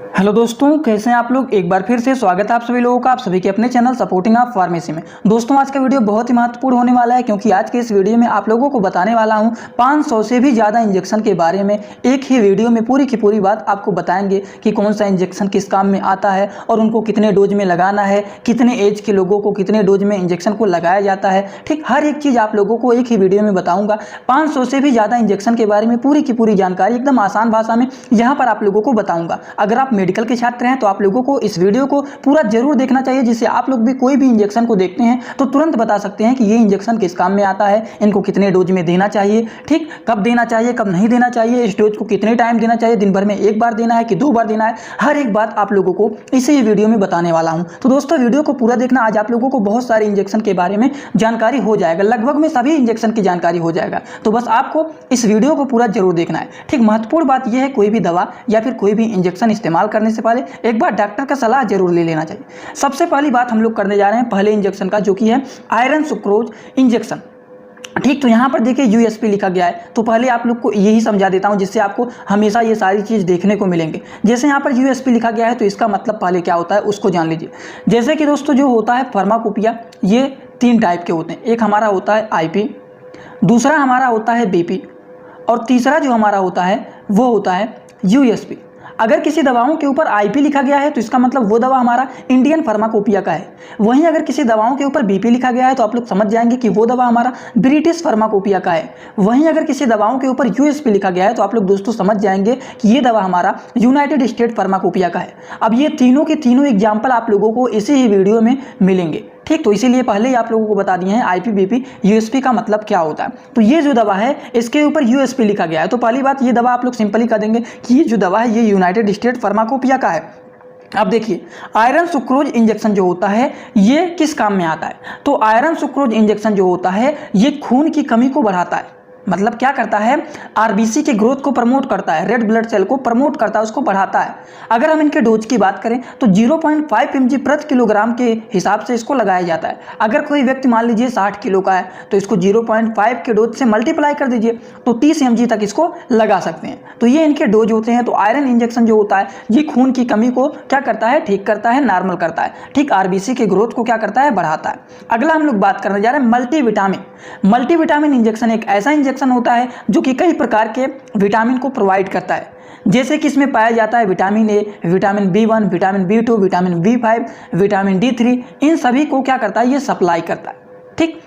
Hello दोस्तों, कैसे हैं आप लोग। एक बार फिर से स्वागत है आप सभी लोगों का, आप सभी के अपने चैनल सपोर्टिंग ऑफ फार्मेसी में। दोस्तों, आज का वीडियो बहुत ही महत्वपूर्ण होने वाला है, क्योंकि आज के इस वीडियो में आप लोगों को बताने वाला हूं 500 से भी ज़्यादा इंजेक्शन के बारे में। एक ही वीडियो में पूरी की पूरी बात आपको बताएंगे कि कौन सा इंजेक्शन किस काम में आता है और उनको कितने डोज में लगाना है, कितने एज के लोगों को कितने डोज में इंजेक्शन को लगाया जाता है। ठीक, हर एक चीज़ आप लोगों को एक ही वीडियो में बताऊँगा। 500 से भी ज़्यादा इंजेक्शन के बारे में पूरी की पूरी जानकारी एकदम आसान भाषा में यहाँ पर आप लोगों को बताऊँगा। अगर आप मेडिकल के छात्र हैं तो आप लोगों को इस वीडियो को पूरा जरूर देखना चाहिए, जिससे आप लोग भी कोई भी इंजेक्शन को देखते हैं तो तुरंत बता सकते हैं कि ये इंजेक्शन किस काम में आता है, इनको कितने डोज में देना चाहिए, ठीक, कब देना चाहिए कब नहीं देना चाहिए, इस डोज को कितने टाइम देना चाहिए, दिन भर में एक बार देना है कि 2 बार देना है। हर एक बात आप लोगों को इसी वीडियो में बताने वाला हूं। तो दोस्तों, वीडियो को पूरा देखना। आज आप लोगों को बहुत सारे इंजेक्शन के बारे में जानकारी हो जाएगा, लगभग में सभी इंजेक्शन की जानकारी हो जाएगा। तो बस आपको इस वीडियो को पूरा जरूर देखना है। ठीक, महत्वपूर्ण बात यह है, कोई भी दवा या फिर कोई भी इंजेक्शन इस्तेमाल करने से पहले एक बार डॉक्टर का सलाह जरूर ले लेना चाहिए। सबसे पहली बात हम लोग करने जा रहे हैं पहले इंजेक्शन का, जो कि है आयरन सुक्रोज इंजेक्शन। ठीक, तो यहाँ पर देखिए यूएसपी लिखा गया है, तो पहले आप लोग को यही समझा देता हूँ, जिससे आपको हमेशा ये सारी चीज़ देखने को मिलेंगे। जैसे यहाँ पर यूएसपी लिखा गया है तो इसका मतलब पहले क्या होता है उसको जान लीजिए। जैसे कि दोस्तों, जो होता है फार्माकोपिया, ये 3 टाइप के होते हैं। एक हमारा होता है आईपी, दूसरा हमारा होता है बीपी, और तीसरा जो हमारा होता है वो होता है यूएसपी। अगर किसी दवाओं के ऊपर आईपी लिखा गया है तो इसका मतलब वो दवा हमारा इंडियन फार्माकोपिया का है। वहीं अगर किसी दवाओं के ऊपर बीपी लिखा गया है तो आप लोग समझ जाएंगे कि वो दवा हमारा ब्रिटिश फार्माकोपिया का है। वहीं अगर किसी दवाओं के ऊपर यूएसपी लिखा गया है तो आप लोग दोस्तों समझ जाएंगे कि ये दवा हमारा यूनाइटेड स्टेट फार्माकोपिया का है। अब ये तीनों के तीनों एग्जाम्पल आप लोगों को इसी ही वीडियो में मिलेंगे। ठीक, तो इसीलिए पहले ही आप लोगों को बता दिए हैं आईपी बीपी यूएसपी का मतलब क्या होता है। तो ये जो दवा है इसके ऊपर यूएसपी लिखा गया है, तो पहली बात, ये दवा आप लोग सिंपली कर देंगे कि ये जो दवा है ये यूनाइटेड स्टेट फार्माकोपिया का है। अब देखिए, आयरन सुक्रोज इंजेक्शन जो होता है ये किस काम में आता है। तो आयरन सुक्रोज इंजेक्शन जो होता है ये खून की कमी को बढ़ाता है। मतलब क्या करता है, आरबीसी के ग्रोथ को प्रमोट करता है, रेड ब्लड सेल को प्रमोट करता है, उसको बढ़ाता है। अगर हम इनके डोज की बात करें तो 0.5 mg प्रति किलोग्राम के हिसाब से इसको लगाया जाता है। अगर कोई व्यक्ति मान लीजिए 60 किलो का है तो इसको 0.5 के डोज से मल्टीप्लाई कर दीजिए तो 30 mg तक इसको लगा सकते हैं। तो ये इनके डोज होते हैं। तो आयरन इंजेक्शन जो होता है ये खून की कमी को क्या करता है, ठीक करता है, नॉर्मल करता है। ठीक, आरबीसी के ग्रोथ को क्या करता है, बढ़ाता है। अगला हम लोग बात करने जा रहे हैं मल्टीविटामिन। मल्टीविटामिन इंजेक्शन एक ऐसा इंजेक्शन होता है जो कि कई प्रकार के विटामिन को प्रोवाइड करता है। जैसे कि इसमें पाया जाता है vitamin A, vitamin B1, vitamin B2, vitamin B5, vitamin D3, इन सभी को क्या करता है, ये सप्लाई करता है। ठीक,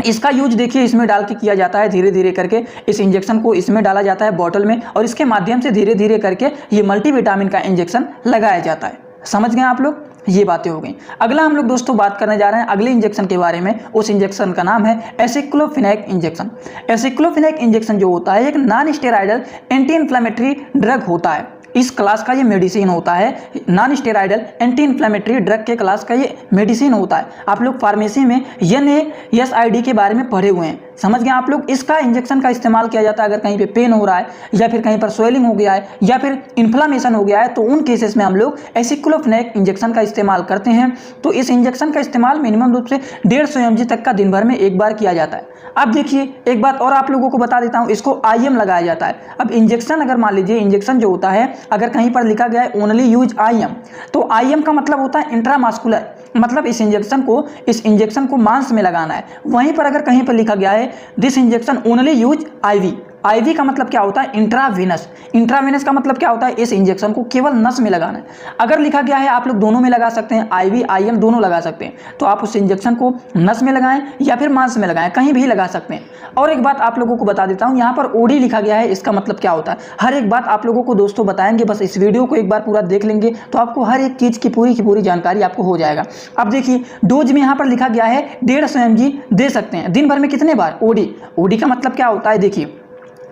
इसका यूज देखिए इसमें डाल के किया जाता है, धीरे धीरे करके इस इंजेक्शन को इसमें डाला जाता है बॉटल में, और इसके माध्यम से धीरे धीरे करके ये मल्टीविटामिन का इंजेक्शन लगाया जाता है। समझ गए आप लोग, ये बातें हो गई। अगला हम लोग दोस्तों बात करने जा रहे हैं अगले इंजेक्शन के बारे में। उस इंजेक्शन का नाम है एसिक्लोफिनेक इंजेक्शन। एसिक्लोफिनेक इंजेक्शन जो होता है एक non steroidal anti inflammatory drug होता है। इस क्लास का ये मेडिसिन होता है, non steroidal anti inflammatory drug के क्लास का ये मेडिसिन होता है। आप लोग फार्मेसी में NASID के बारे में पढ़े हुए हैं, समझ गए आप लोग। इसका इंजेक्शन का इस्तेमाल किया जाता है अगर कहीं पे पेन हो रहा है या फिर कहीं पर स्वेलिंग हो गया है या फिर इन्फ्लामेशन हो गया है, तो उन केसेस में हम लोग एसिक्लोफिनेक इंजेक्शन का इस्तेमाल करते हैं। तो इस इंजेक्शन का इस्तेमाल मिनिमम रूप से 150 mg तक का दिन भर में एक बार किया जाता है। अब देखिए एक बात और आप लोगों को बता देता हूँ, इसको IM लगाया जाता है। अब इंजेक्शन अगर मान लीजिए इंजेक्शन जो होता है अगर कहीं पर लिखा गया है ओनली यूज IM, तो IM का मतलब होता है इंट्रामास्कुलर, मतलब इस इंजेक्शन को मांस में लगाना है। वहीं पर अगर कहीं पर लिखा गया है this injection only use IV, IV का मतलब क्या होता है, इंट्रावेनस। इंट्रावेनस का मतलब क्या होता है, इस इंजेक्शन को केवल नस में लगाना है। अगर लिखा गया है आप लोग दोनों में लगा सकते हैं, IV IM दोनों लगा सकते हैं, तो आप उस इंजेक्शन को नस में लगाएं या फिर मांस में लगाएं, कहीं भी लगा सकते हैं। और एक बात आप लोगों को बता देता हूं, यहाँ पर OD लिखा गया है, इसका मतलब क्या होता है, हर एक बात आप लोगों को दोस्तों बताएंगे। बस इस वीडियो को एक बार पूरा देख लेंगे तो आपको हर एक चीज़ की पूरी जानकारी आपको हो जाएगा। अब देखिए डोज में यहाँ पर लिखा गया है 150 mg दे सकते हैं दिन भर में कितने बार। OD का मतलब क्या होता है, देखिए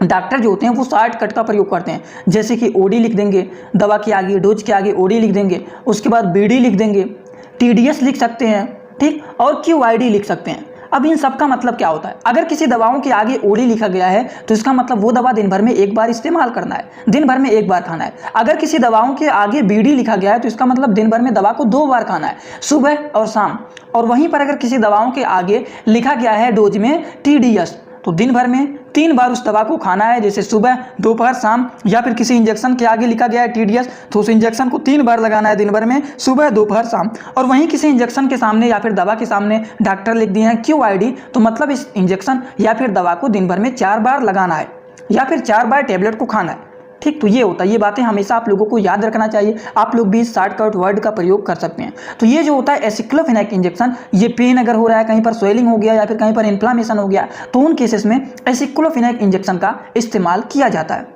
डॉक्टर जो होते हैं वो शॉर्टकट का प्रयोग करते हैं। जैसे कि OD लिख देंगे, दवा के आगे डोज के आगे OD लिख देंगे, उसके बाद BD लिख देंगे, TDS लिख सकते हैं, ठीक, और QID लिख सकते हैं। अब इन सब का मतलब क्या होता है, अगर किसी दवाओं के आगे OD लिखा गया है तो इसका मतलब वो दवा दिन भर में एक बार इस्तेमाल करना है, दिन भर में एक बार खाना है। अगर किसी दवाओं के आगे BD लिखा गया है तो इसका मतलब दिन भर में दवा को 2 बार खाना है, सुबह और शाम। और वहीं पर अगर किसी दवाओं के आगे लिखा गया है डोज में TDS, तो दिन भर में 3 बार उस दवा को खाना है, जैसे सुबह, दोपहर, शाम, या फिर किसी इंजेक्शन के आगे लिखा गया है TDS, तो उस इंजेक्शन को 3 बार लगाना है दिन भर में, सुबह, दोपहर, शाम। और वहीं किसी इंजेक्शन के सामने या फिर दवा के सामने डॉक्टर लिख दिए हैं QID, तो मतलब इस इंजेक्शन या फिर दवा को दिन भर में 4 बार लगाना है या फिर 4 बार टेबलेट को खाना है। ठीक, तो ये होता है, ये बातें हमेशा आप लोगों को याद रखना चाहिए। आप लोग भी शॉर्टकट वर्ड का प्रयोग कर सकते हैं। तो ये जो होता है एसिक्लोफेनेक इंजेक्शन, ये पेन अगर हो रहा है, कहीं पर स्वेलिंग हो गया या फिर कहीं पर इन्फ्लामेशन हो गया, तो उन केसेस में एसिक्लोफेनेक इंजेक्शन का इस्तेमाल किया जाता है।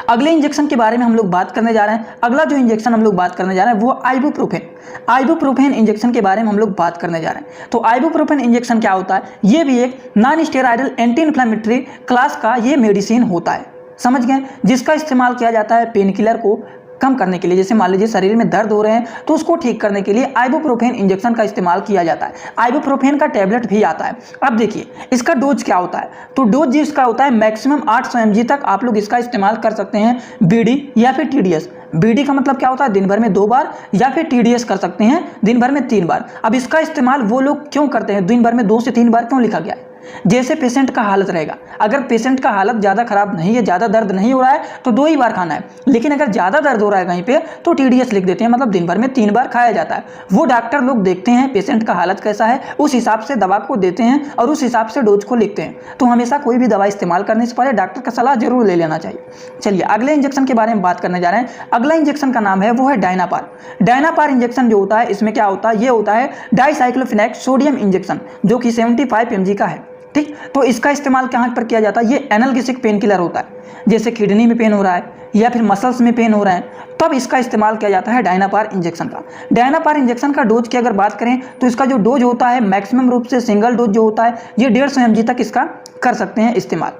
अगले इंजेक्शन के बारे में हम लोग बात करने जा रहे हैं। अगला जो इंजेक्शन हम लोग बात करने जा रहे हैं वो आइबुप्रोफेन। आइबुप्रोफेन इंजेक्शन के बारे में हम लोग बात करने जा रहे हैं। तो आइबुप्रोफेन इंजेक्शन क्या होता है? ये भी एक non steroidal anti inflammatory class का ये मेडिसिन होता है, समझ गए, जिसका इस्तेमाल किया जाता है पेन किलर को कम करने के लिए। जैसे मान लीजिए शरीर में दर्द हो रहे हैं तो उसको ठीक करने के लिए आइबुप्रोफेन इंजेक्शन का इस्तेमाल किया जाता है। आइबुप्रोफेन का टैबलेट भी आता है। अब देखिए इसका डोज क्या होता है, तो डोज जिसका होता है मैक्सिमम 800 mg तक आप लोग इसका इस्तेमाल कर सकते हैं, BD या फिर TDS। BD का मतलब क्या होता है? दिन भर में 2 बार, या फिर TDS कर सकते हैं दिन भर में 3 बार। अब इसका इस्तेमाल वो लोग क्यों करते हैं, दिन भर में 2 से 3 बार क्यों लिखा गया है? जैसे पेशेंट का हालत रहेगा, अगर पेशेंट का हालत ज़्यादा खराब नहीं है, ज़्यादा दर्द नहीं हो रहा है, तो 2 ही बार खाना है। लेकिन अगर ज़्यादा दर्द हो रहा है कहीं पे, तो TDS लिख देते हैं, मतलब दिन भर में 3 बार खाया जाता है। वो डॉक्टर लोग देखते हैं पेशेंट का हालत कैसा है, उस हिसाब से दवा को देते हैं और उस हिसाब से डोज को लिखते हैं। तो हमेशा कोई भी दवा इस्तेमाल करने से पहले डॉक्टर का सलाह जरूर ले लेना चाहिए। चलिए अगले इंजेक्शन के बारे में बात करने जा रहे हैं। अगला इंजेक्शन का नाम है वो है डायनापार। डायनापार इंजेक्शन जो होता है, इसमें क्या होता है? ये होता है डाइसाइक्लोफेनेक सोडियम इंजेक्शन, जो कि 75 mg का है। ठीक, तो इसका इस्तेमाल कहाँ पर किया जाता है? ये एनाल्गेसिक पेन किलर होता है। जैसे किडनी में पेन हो रहा है या फिर मसल्स में पेन हो रहा है, तब इसका इस्तेमाल किया जाता है डायनापार इंजेक्शन का। डायनापार इंजेक्शन का डोज की अगर बात करें तो इसका जो डोज होता है मैक्सिमम रूप से सिंगल डोज जो होता है ये 150 mg तक इसका कर सकते हैं इस्तेमाल।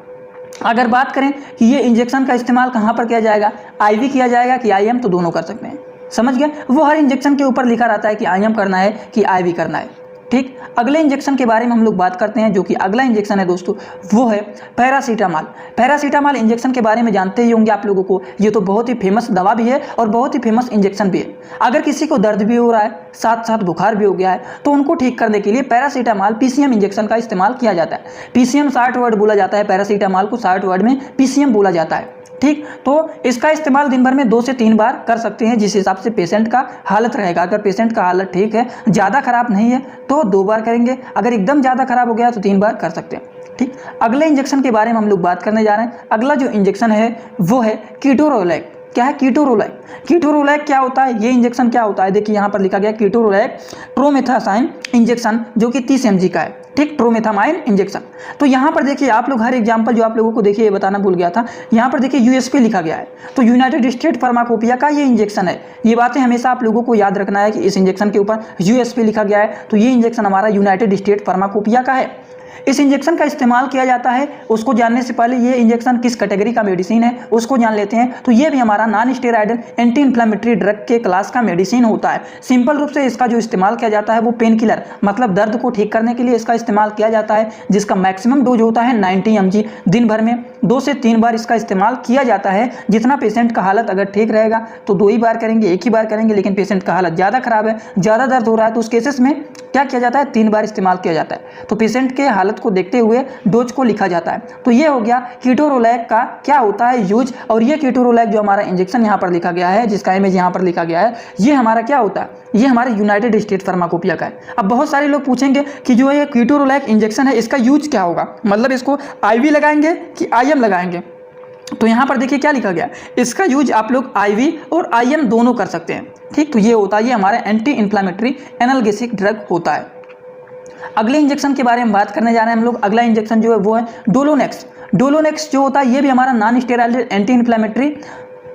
अगर बात करें कि ये इंजेक्शन का इस्तेमाल कहाँ पर किया जाएगा, IV किया जाएगा कि IM, तो दोनों कर सकते हैं, समझ गए। वो हर इंजेक्शन के ऊपर लिखा रहता है कि IM करना है कि IV करना है। ठीक, अगले इंजेक्शन के बारे में हम लोग बात करते हैं, जो कि अगला इंजेक्शन है दोस्तों वो है पैरासीटामॉल। पैरासीटामॉल इंजेक्शन के बारे में जानते ही होंगे आप लोगों को, ये तो बहुत ही फेमस दवा भी है और बहुत ही फेमस इंजेक्शन भी है। अगर किसी को दर्द भी हो रहा है, साथ साथ बुखार भी हो गया है, तो उनको ठीक करने के लिए पैरासीटामॉल PCM इंजेक्शन का इस्तेमाल किया जाता है। PCM शॉर्ट वर्ड बोला जाता है, पैरासीटामॉल को शॉर्ट वर्ड में PCM बोला जाता है। ठीक, तो इसका इस्तेमाल दिन भर में 2 से 3 बार कर सकते हैं, जिस हिसाब से पेशेंट का हालत रहेगा। अगर पेशेंट का हालत ठीक है, ज़्यादा खराब नहीं है, तो 2 बार करेंगे। अगर एकदम ज़्यादा खराब हो गया तो 3 बार कर सकते हैं। ठीक, अगले इंजेक्शन के बारे में हम लोग बात करने जा रहे हैं। अगला जो इंजेक्शन है वो है कीटोरोलैक। क्या है? कीटोरोलैक। कीटोरोलैक क्या होता है? ये इंजेक्शन क्या होता है? देखिए यहाँ पर लिखा गया कीटोरोलैक ट्रोमेथासाइन इंजेक्शन, जो कि 30 mg का है। ठीक, ट्रोमेथामाइन इंजेक्शन। तो यहाँ पर देखिए आप लोग हर एग्जाम्पल जो आप लोगों को देखिए ये बताना भूल गया था, यहाँ पर देखिए USP लिखा गया है, तो यूनाइटेड स्टेट फार्माकोपिया का ये इंजेक्शन है। ये बातें हमेशा आप लोगों को याद रखना है कि इस इंजेक्शन के ऊपर USP लिखा गया है, तो ये इंजेक्शन हमारा यूनाइटेड स्टेट फार्माकोपिया का है। इस इंजेक्शन का इस्तेमाल किया जाता है। उसको जानने से पहले ये इंजेक्शन किस कैटेगरी का मेडिसिन है उसको जान लेते हैं। तो ये भी हमारा non steroidal anti inflammatory drug के क्लास का मेडिसिन होता है। सिंपल रूप से इसका जो इस्तेमाल किया जाता है वो पेन किलर, मतलब दर्द को ठीक करने के लिए इसका इस्तेमाल किया जाता है, जिसका मैक्सिमम डोज होता है 90 mg। दिन भर में 2 से 3 बार इसका इस्तेमाल किया जाता है। जितना पेशेंट का हालत अगर ठीक रहेगा तो 2 ही बार करेंगे, 1 ही बार करेंगे। लेकिन पेशेंट का हालत ज़्यादा खराब है, ज़्यादा दर्द हो रहा है, तो उस केसेस में क्या किया जाता है? 3 बार इस्तेमाल किया जाता है। तो पेशेंट के हालत को देखते हुए डोज को लिखा जाता है। तो ये हो गया कीटोरोलैक का क्या होता है यूज। और ये कीटोरोलैक जो हमारा इंजेक्शन यहाँ पर लिखा गया है, जिसका इमेज यहाँ पर लिखा गया है, ये हमारा क्या होता है? ये हमारे यूनाइटेड स्टेट फार्माकोपिया का है। अब बहुत सारे लोग पूछेंगे कि जो ये कीटोरोलैक इंजेक्शन है इसका यूज क्या होगा, मतलब इसको IV लगाएंगे कि IM लगाएंगे। तो यहाँ पर देखिए क्या लिखा गया है, इसका यूज आप लोग IV और IM दोनों कर सकते हैं। ठीक, तो ये होता है, ये हमारा एंटी इन्फ्लेमेटरी एनाल्गेसिक ड्रग होता है। अगले इंजेक्शन के बारे में बात करने जा रहे हैं हम लोग। अगला इंजेक्शन जो है वो है डोलोनेक्स। डोलोनेक्स जो होता है ये भी हमारा non steroidal anti inflammatory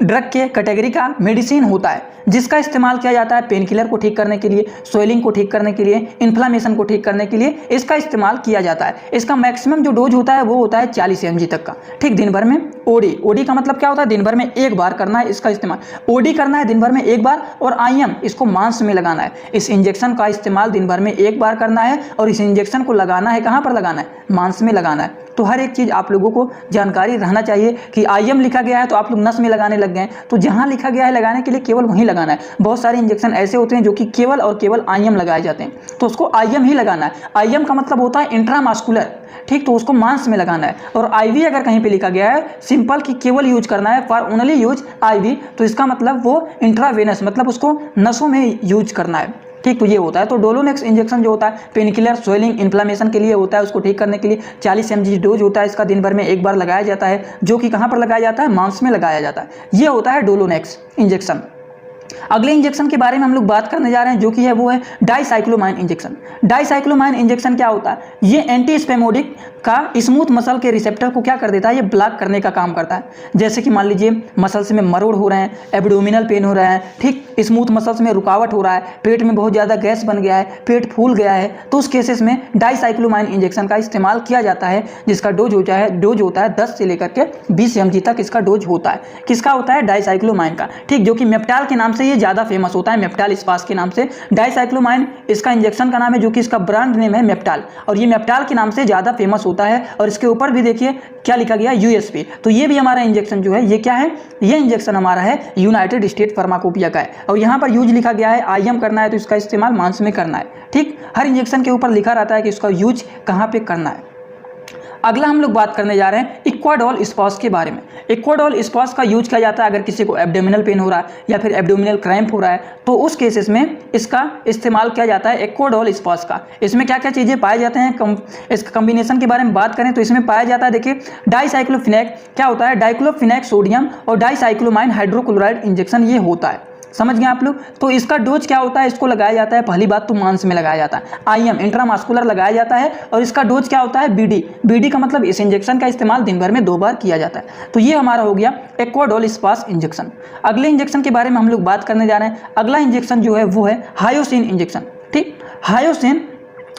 drug के कैटेगरी का मेडिसिन होता है, जिसका इस्तेमाल किया जाता है पेन किलर को ठीक करने के लिए, स्वेलिंग को ठीक करने के लिए, इन्फ्लामेशन को ठीक करने के लिए इसका इस्तेमाल किया जाता है। इसका मैक्सिमम जो डोज होता है वो होता है 40 mg तक का। ठीक, दिन भर में OD का मतलब क्या होता है? दिन भर में 1 बार करना है इसका इस्तेमाल। OD करना है दिन भर में 1 बार, और IM इसको मांस में लगाना है। इस इंजेक्शन का इस्तेमाल दिन भर में 1 बार करना है और इस इंजेक्शन को लगाना है कहाँ पर लगाना है? मांस में लगाना है। तो हर एक चीज़ आप लोगों को जानकारी रहना चाहिए कि IM लिखा गया है तो आप लोग नस में लगाने लग गए, तो जहाँ लिखा गया है लगाने के लिए केवल वहीं लगाना है। बहुत सारे इंजेक्शन ऐसे होते हैं जो कि केवल और केवल IM लगाए जाते हैं, तो उसको IM ही लगाना है। IM का मतलब होता है इंट्रामास्कुलर, ठीक, तो उसको मांस में लगाना है। और IV अगर कहीं पे लिखा गया है सिंपल कि केवल यूज करना है, फॉर ओनली यूज IV, तो इसका मतलब वो इंट्रावेनस मतलब उसको नसों में यूज करना है, ठीक, तो ये होता है। तो डोलोनेक्स इंजेक्शन जो होता है पेनकिलर स्वेलिंग इन्फ्लामेशन के लिए होता है, उसको ठीक करने के लिए 40 mg डोज होता है, इसका दिन भर में एक बार लगाया जाता है, जो कि कहाँ पर लगाया जाता है, मांस में लगाया जाता है। ये होता है डोलोनेक्स इंजेक्शन। अगले इंजेक्शन के बारे में हम लोग बात करने जा रहे हैं, जो कि है वो है डाइसाइक्लोमाइन इंजेक्शन। डाइसाइक्लोमाइन इंजेक्शन क्या होता है, ये एंटी स्पेमोडिक का स्मूथ मसल के रिसेप्टर को क्या कर देता है, ये ब्लॉक करने का काम करता है। जैसे कि मान लीजिए मसल्स में मरोड़ हो रहे हैं, एब्डोमिनल पेन हो रहा है, ठीक, स्मूथ मसल्स में रुकावट हो रहा है, पेट में बहुत ज़्यादा गैस बन गया है, पेट फूल गया है, तो उस केसेस में डाइसाइक्लोमाइन इंजेक्शन का इस्तेमाल किया जाता है, जिसका डोज होता है 10 से लेकर के 20 mg तक इसका डोज होता है। किसका होता है, डाइसाइक्लोमाइन का, ठीक, जो कि मेप्टाल के नाम से ये ज़्यादा फेमस होता है, मेप्टाल स्पास के नाम से डाइसाइक्लोमाइन इसका इंजेक्शन का नाम है, जो कि इसका ब्रांड नेम है मेप्टाल, और ये मेप्टाल के नाम से ज़्यादा फेमस होता है। और इसके ऊपर भी देखिए क्या लिखा गया, USP। तो ये भी हमारा इंजेक्शन जो है ये क्या है, ये इंजेक्शन हमारा है यूनाइटेड स्टेट फार्माकोपिया का है, और यहाँ पर यूज लिखा गया है IM करना है तो इसका इस्तेमाल मांस में करना है, ठीक। हर इंजेक्शन के ऊपर लिखा रहता है कि इसका यूज कहाँ पे करना है। अगला हम लोग बात करने जा रहे हैं इक्वाडोल स्पास के बारे में। इक्वाडोल स्पास का यूज किया जाता है अगर किसी को एब्डोमिनल पेन हो रहा है या फिर एब्डोमिनल क्रैम्प हो रहा है, तो उस केसेस में इसका इस्तेमाल किया जाता है इक्वाडोल स्पास का। इसमें क्या क्या चीज़ें पाए जाते हैं, इसका कम्बिनेशन के बारे में बात करें तो इसमें पाया जाता है, देखिए डाइसाइक्लोफिनेक क्या होता है, डाइक्लोफिनेक सोडियम और डाइसाइक्लोमाइन हाइड्रोक्लोराइड इंजेक्शन ये होता है, समझ गए आप लोग। तो इसका डोज क्या होता है, इसको लगाया जाता है, पहली बात तो मांस में लगाया जाता है, IM इंट्रामास्कुलर लगाया जाता है, और इसका डोज क्या होता है, BD का मतलब इस इंजेक्शन का इस्तेमाल दिन भर में 2 बार किया जाता है। तो ये हमारा हो गया इक्वाडोल स्पास इंजेक्शन। अगले इंजेक्शन के बारे में हम लोग बात करने जा रहे हैं। अगला इंजेक्शन जो है वो है हायोसिन इंजेक्शन, ठीक, हायोसिन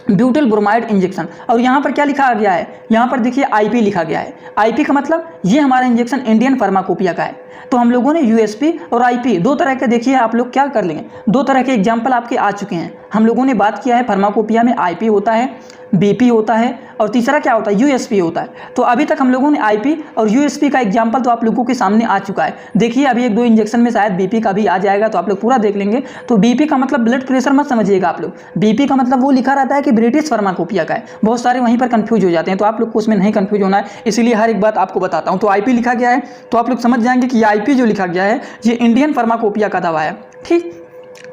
ब्यूटिल ब्रोमाइड इंजेक्शन। और यहाँ पर क्या लिखा गया है, यहाँ पर देखिए IP लिखा गया है। IP का मतलब ये हमारा इंजेक्शन इंडियन फार्माकोपिया का है। तो हम लोगों ने USP और IP दो तरह के, देखिए आप लोग क्या कर लेंगे, 2 तरह के एग्जाम्पल आपके आ चुके हैं। हम लोगों ने बात किया है फार्माकोपिया में IP होता है, BP होता है, और तीसरा क्या होता है, USP होता है। तो अभी तक हम लोगों ने IP और USP का एग्जाम्पल तो आप लोगों के सामने आ चुका है। देखिए अभी 1-2 इंजेक्शन में शायद BP का भी आ जाएगा, तो आप लोग पूरा देख लेंगे। तो BP का मतलब ब्लड प्रेशर मत समझिएगा आप लोग, BP का मतलब वो लिखा रहता है कि ब्रिटिश फार्माकोपिया का है, बहुत सारे वहीं पर कंफ्यूज हो जाते हैं, तो आप लोग को उसमें नहीं कंफ्यूज होना है, इसीलिए हर एक बात आपको बताता हूँ। तो IP लिखा गया है तो आप लोग समझ जाएंगे कि IP जो लिखा गया है ये इंडियन फार्माकोपिया का दवा है, ठीक।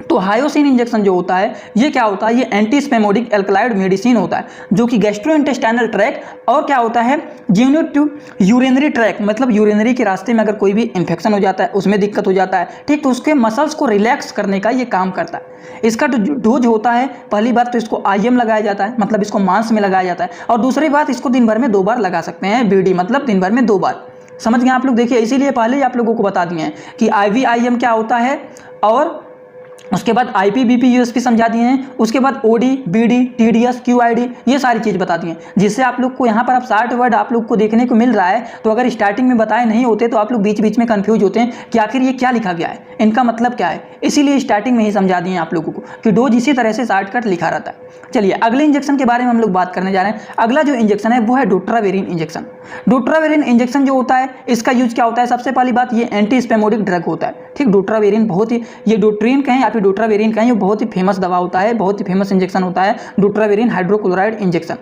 तो हायोसिन इंजेक्शन जो होता है ये क्या होता है, ये एंटी स्पेमोडिक एल्कलाइड मेडिसिन होता है, जो कि गैस्ट्रोइंटेस्टाइनल ट्रैक और क्या होता है, यूरिनरी ट्रैक मतलब यूरिनरी के रास्ते में अगर कोई भी इन्फेक्शन हो जाता है, उसमें दिक्कत हो जाता है, ठीक, तो उसके मसल्स को रिलैक्स करने का ये काम करता है। इसका जो डोज होता है, पहली बात तो इसको IM लगाया जाता है, मतलब इसको मांस में लगाया जाता है, और दूसरी बात इसको दिन भर में 2 बार लगा सकते हैं, BD मतलब दिन भर में 2 बार, समझ गए आप लोग। देखिए इसीलिए पहले ही आप लोगों को बता दिए हैं कि IV IM क्या होता है, और उसके बाद IP BP USP समझा दिए हैं, उसके बाद OD BD TDS QID ये सारी चीज़ बता दी हैं, जिससे आप लोग को यहाँ पर अब 60 वर्ड आप लोग को देखने को मिल रहा है। तो अगर स्टार्टिंग में बताए नहीं होते तो आप लोग बीच बीच में कंफ्यूज होते हैं कि आखिर ये क्या लिखा गया है, इनका मतलब क्या है, इसीलिए स्टार्टिंग में ही समझा दिए आप लोगों को कि डोज इसी तरह से शॉर्टकट लिखा रहता है। चलिए अगले इंजेक्शन के बारे में हम लोग बात करने जा रहे हैं। अगला जो इंजेक्शन है वो है डोट्रावेरिन इंजेक्शन। डोट्रावेरिन इंजेक्शन जो होता है इसका यूज क्या होता है, सबसे पहली बात ये एंटी स्पेमोडिक ड्रग होता है, ठीक। डोट्रावेरिन बहुत ही, ये डोट्रीन कहें या फिर डोट्रावेरिन कहें, ये बहुत ही फेमस दवा होता है, बहुत ही फेमस इंजेक्शन होता है डोट्रावेरिन हाइड्रोक्लोराइड इंजेक्शन।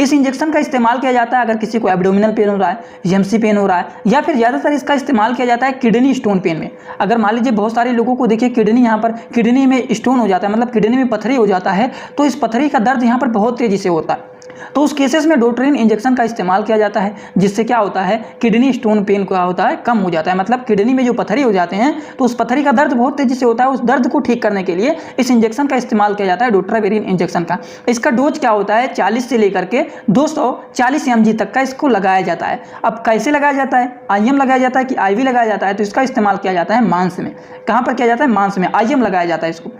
इस इंजेक्शन का इस्तेमाल किया जाता है अगर किसी को एब्डोमिनल पेन हो रहा है, GMC पेन हो रहा है, या फिर ज़्यादातर इसका इस्तेमाल किया जाता है किडनी स्टोन पेन में। अगर मान लीजिए बहुत सारे लोगों को देखिए किडनी, यहाँ पर किडनी में स्टोन हो जाता है, मतलब किडनी में पथरी हो जाता है, तो इस पथरी का दर्द यहाँ पर बहुत तेजी से होता है, तो उस केसेस में डोट्रीन इंजेक्शन का इस्तेमाल किया जाता है, जिससे क्या होता है, किडनी स्टोन पेन क्या होता है, कम हो जाता है। मतलब किडनी में जो पथरी हो जाते हैं तो उस पथरी का दर्द बहुत तेजी से होता है, उस दर्द को ठीक करने के लिए इस इंजेक्शन का इस्तेमाल किया जाता है, डोट्रावेरिन इंजेक्शन का। इसका डोज क्या होता है, 40 से लेकर के 240 mg तक का इसको लगाया जाता है। अब कैसे लगाया जाता है, IM लगाया जाता है कि IV लगाया जाता है, तो इसका इस्तेमाल किया जाता है मांस में। कहाँ पर किया जाता है, मांस में, IM लगाया जाता है इसको।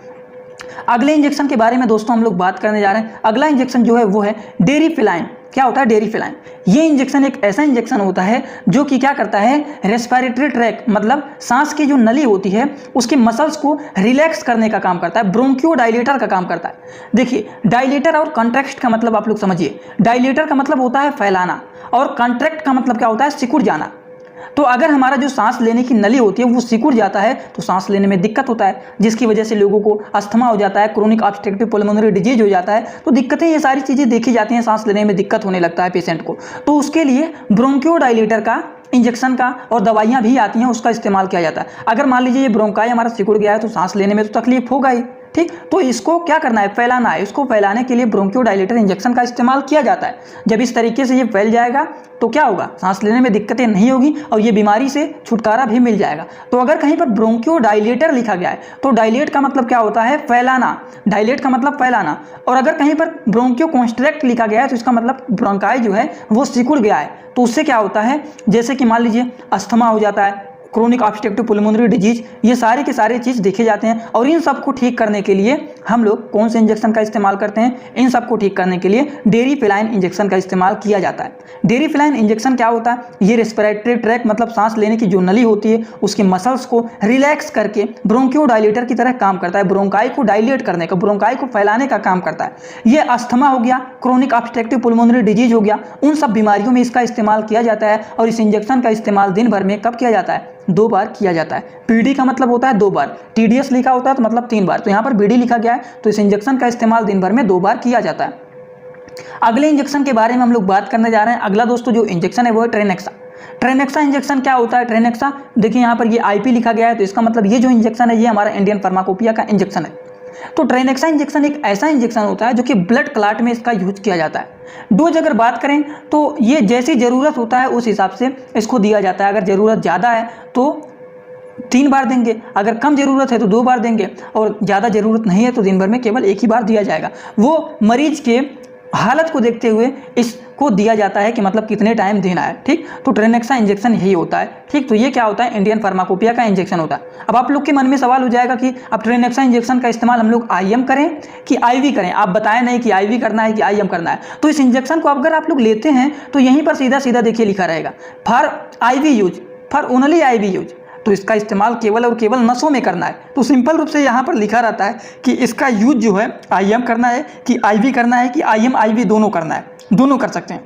अगले इंजेक्शन के बारे में दोस्तों हम लोग बात करने जा रहे हैं। अगला इंजेक्शन जो है वो है डेरिफिलाइन। क्या होता है, डेरी फिलाइन। ये इंजेक्शन एक ऐसा इंजेक्शन होता है जो कि क्या करता है, रेस्पिरेटरी ट्रैक मतलब सांस की जो नली होती है उसके मसल्स को रिलैक्स करने का काम करता है, ब्रोंकियो डायलेटर का काम करता है। देखिए, डायलेटर और कॉन्ट्रैक्ट का मतलब आप लोग समझिए। डायलेटर का मतलब होता है फैलाना और कॉन्ट्रैक्ट का मतलब क्या होता है, सिकुड़ जाना। तो अगर हमारा जो सांस लेने की नली होती है वो सिकुड़ जाता है तो सांस लेने में दिक्कत होता है, जिसकी वजह से लोगों को अस्थमा हो जाता है, क्रोनिक ऑब्स्ट्रक्टिव पल्मोनरी डिजीज हो जाता है। तो दिक्कतें, ये सारी चीज़ें देखी जाती हैं, सांस लेने में दिक्कत होने लगता है पेशेंट को। तो उसके लिए ब्रोंकियोडाइलेटर का इंजेक्शन का और दवाइयाँ भी आती हैं, उसका इस्तेमाल किया जाता है। अगर मान लीजिए ये ब्रोंकाई हमारा सिकुड़ गया है तो सांस लेने में तो तकलीफ होगा ही, ठीक। तो इसको क्या करना है, फैलाना है। इसको फैलाने के लिए ब्रोंकियोडाइलेटर इंजेक्शन का इस्तेमाल किया जाता है। जब इस तरीके से ये फैल जाएगा तो क्या होगा, सांस लेने में दिक्कतें नहीं होगी और ये बीमारी से छुटकारा भी मिल जाएगा। तो अगर कहीं पर ब्रोंकियोडाइलेटर लिखा गया है तो डायलेट का मतलब क्या होता है, फैलाना। डायलेट का मतलब फैलाना। और अगर कहीं पर ब्रोंकियोकॉन्स्ट्रिक्ट लिखा गया है तो इसका मतलब ब्रोंकाई जो है वो सिकुड़ गया है। तो उससे क्या होता है, जैसे कि मान लीजिए अस्थमा हो जाता है, क्रोनिक ऑब्स्ट्रक्टिव पल्मोनरी डिजीज, ये सारे के सारे चीज़ देखे जाते हैं। और इन सबको ठीक करने के लिए हम लोग कौन से इंजेक्शन का इस्तेमाल करते हैं, इन सबको ठीक करने के लिए डेरी फिलाइन इंजेक्शन का इस्तेमाल किया जाता है। डेरी फिलाइन इंजेक्शन क्या होता है, ये रेस्पिरेटरी ट्रैक मतलब सांस लेने की जो नली होती है उसके मसल्स को रिलैक्स करके ब्रोंकियोडाइलेटर की तरह काम करता है, ब्रोंकाई को डायलेट करने का, ब्रोंकाई को फैलाने का काम करता है। ये अस्थमा हो गया, क्रोनिक ऑब्स्ट्रक्टिव पल्मोनरी डिजीज हो गया, उन सब बीमारियों में इसका इस्तेमाल किया जाता है। और इस इंजेक्शन का इस्तेमाल दिन भर में कब किया जाता है, 2 बार किया जाता है। पीडी का मतलब होता है 2 बार, टीडीएस लिखा होता है तो मतलब 3 बार। तो यहाँ पर बीडी लिखा गया है तो इस इंजेक्शन का इस्तेमाल दिन भर में 2 बार किया जाता है। अगले इंजेक्शन के बारे में हम लोग बात करने जा रहे हैं। अगला दोस्तों जो इंजेक्शन है वो है ट्रेनेक्सा। ट्रेनेक्सा इंजेक्शन क्या होता है, ट्रेनेक्सा देखिए यहाँ पर ये आईपी लिखा गया है तो इसका मतलब ये जो इंजेक्शन है ये हमारा इंडियन फार्माकोपिया का इंजेक्शन है। तो ट्रेनेक्सा इंजेक्शन एक ऐसा इंजेक्शन होता है जो कि ब्लड क्लॉट में इसका यूज किया जाता है। डोज अगर बात करें तो ये जैसी ज़रूरत होता है उस हिसाब से इसको दिया जाता है। अगर ज़रूरत ज़्यादा है तो 3 बार देंगे, अगर कम ज़रूरत है तो 2 बार देंगे, और ज़्यादा ज़रूरत नहीं है तो दिन भर में केवल 1 ही बार दिया जाएगा। वो मरीज के हालत को देखते हुए इसको दिया जाता है कि मतलब कितने टाइम देना है, ठीक। तो ट्रेनेक्सा इंजेक्शन यही होता है, ठीक। तो ये क्या होता है, इंडियन फार्माकोपिया का इंजेक्शन होता है। अब आप लोग के मन में सवाल हो जाएगा कि अब ट्रेनेक्सा इंजेक्शन का इस्तेमाल हम लोग आईएम करें कि आईवी करें। आप बताएं नहीं कि आईवी करना है कि आईएम करना है। तो इस इंजेक्शन को अगर आप लोग लेते हैं तो यहीं पर सीधा सीधा देखिए लिखा रहेगा for IV use, for only IV use. तो इसका इस्तेमाल केवल और केवल नसों में करना है। तो सिंपल रूप से यहाँ पर लिखा रहता है कि इसका यूज जो है आईएम करना है कि आईवी करना है कि आईएम आईवी दोनों करना है, दोनों कर सकते हैं।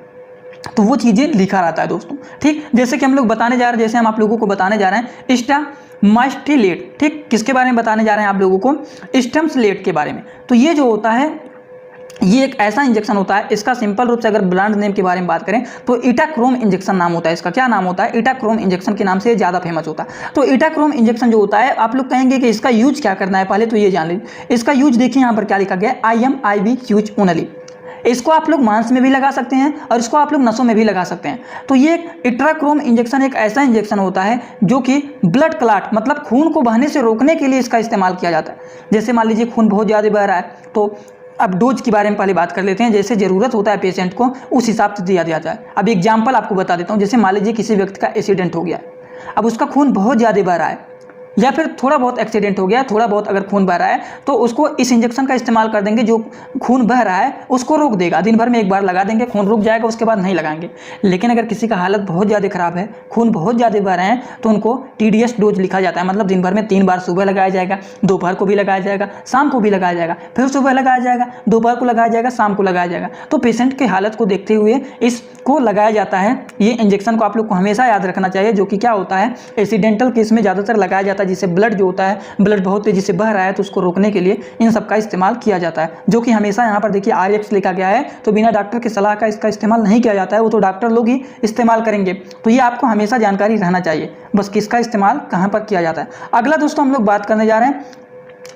तो वो चीज़ें लिखा रहता है दोस्तों, ठीक। जैसे कि हम लोग बताने जा रहे हैं, जैसे हम आप लोगों को बताने जा रहे हैं स्टामास्टिलेट, ठीक। किसके बारे में बताने जा रहे हैं आप लोगों को, स्टमस्लेट के बारे में। तो ये जो होता है ये एक ऐसा इंजेक्शन होता है, इसका सिंपल रूप से अगर ब्रांड नेम के बारे में बात करें तो इटाक्रोम इंजेक्शन नाम होता है इसका। क्या नाम होता है, इटाक्रोम इंजेक्शन के नाम से ज़्यादा फेमस होता है। तो इटाक्रोम इंजेक्शन जो होता है, आप लोग कहेंगे कि इसका यूज क्या करना है, पहले तो ये जान लीजिए। इसका यूज देखिए यहाँ पर क्या लिखा गया है, आईएम आईवी यूज ओनली। इसको आप लोग मांस में भी लगा सकते हैं और इसको आप लोग नसों में भी लगा सकते हैं। तो ये इटाक्रोम इंजेक्शन एक ऐसा इंजेक्शन होता है जो कि ब्लड क्लॉट मतलब खून को बहने से रोकने के लिए इसका इस्तेमाल किया जाता है। जैसे मान लीजिए खून बहुत ज़्यादा बह रहा है तो अब डोज के बारे में पहले बात कर लेते हैं। जैसे ज़रूरत होता है पेशेंट को उस हिसाब से दिया जाता है। अब एग्जांपल आपको बता देता हूँ। जैसे मान लीजिए किसी व्यक्ति का एक्सीडेंट हो गया, अब उसका खून बहुत ज़्यादा बह रहा है या फिर थोड़ा बहुत एक्सीडेंट हो गया, थोड़ा बहुत अगर खून बह रहा है तो उसको इस इंजेक्शन का इस्तेमाल कर देंगे जो खून बह रहा है उसको रोक देगा। दिन भर में 1 बार लगा देंगे, खून रुक जाएगा, उसके बाद नहीं लगाएंगे। लेकिन अगर किसी का हालत बहुत ज़्यादा ख़राब है, खून बहुत ज़्यादा बह रहे हैं तो उनको टीडीएस डोज लिखा जाता है। मतलब दिन भर में 3 बार सुबह लगाया जाएगा, दोपहर को भी लगाया जाएगा, शाम को भी लगाया जाएगा, फिर सुबह लगाया जाएगा, दोपहर को लगाया जाएगा, शाम को लगाया जाएगा। तो पेशेंट की हालत को देखते हुए इसको लगाया जाता है। ये इंजेक्शन को आप लोग को हमेशा याद रखना चाहिए, जो कि क्या होता है एक्सीडेंटल केस में ज़्यादातर लगाया जाता है, जिससे ब्लड जो होता है, ब्लड बहुत तेजी से बह रहा है तो उसको रोकने के लिए इन सब का इस्तेमाल किया जाता है। जो कि हमेशा यहाँ पर देखिए RX लिखा गया है, तो बिना डॉक्टर की सलाह का इसका इस्तेमाल नहीं किया जाता है, वो तो डॉक्टर लोग ही इस्तेमाल करेंगे। तो ये आपको हमेशा जानकारी रहना चाहिए बस किसका इस्तेमाल कहाँ पर किया जाता है। अगला दोस्तों हम लोग बात करने जा रहे हैं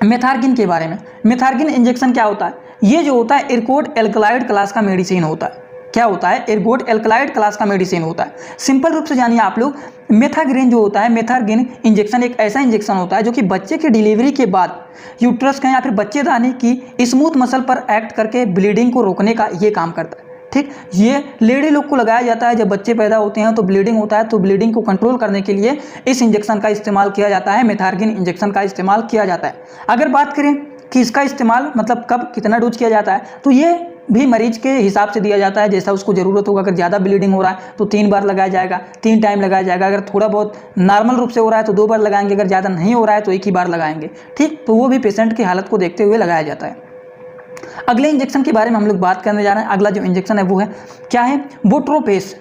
मेथार्गिन के बारे में। मेथार्गिन इंजेक्शन क्या होता है, ये जो होता है इरकोड एल्कलाइड क्लास का मेडिसिन होता है। क्या होता है, एर्गोट एल्कलाइड क्लास का मेडिसिन होता है। सिंपल रूप से जानिए आप लोग, मेथाग्रेन जो होता है, मेथाग्रेन इंजेक्शन एक ऐसा इंजेक्शन होता है जो कि बच्चे की डिलीवरी के बाद यूट्रस का या फिर बच्चेदानी की स्मूथ मसल पर एक्ट करके ब्लीडिंग को रोकने का ये काम करता है। ठीक, ये लेडी लोग को लगाया जाता है जब बच्चे पैदा होते हैं तो ब्लीडिंग होता है, तो ब्लीडिंग को कंट्रोल करने के लिए इस इंजेक्शन का इस्तेमाल किया जाता है, मेथार्गिन इंजेक्शन का इस्तेमाल किया जाता है। अगर बात करें कि इसका इस्तेमाल मतलब कब कितना डोज किया जाता है, तो ये भी मरीज के हिसाब से दिया जाता है, जैसा उसको ज़रूरत होगा। अगर ज़्यादा ब्लीडिंग हो रहा है तो 3 बार लगाया जाएगा, 3 टाइम लगाया जाएगा। अगर थोड़ा बहुत नॉर्मल रूप से हो रहा है तो 2 बार लगाएंगे, अगर ज़्यादा नहीं हो रहा है तो 1 ही बार लगाएंगे। ठीक, तो वो भी पेशेंट की हालत को देखते हुए लगाया जाता है। अगले इंजेक्शन के बारे में हम लोग बात करने जा रहे हैं। अगला जो इंजेक्शन है वो है क्या है, बोट्रोपेस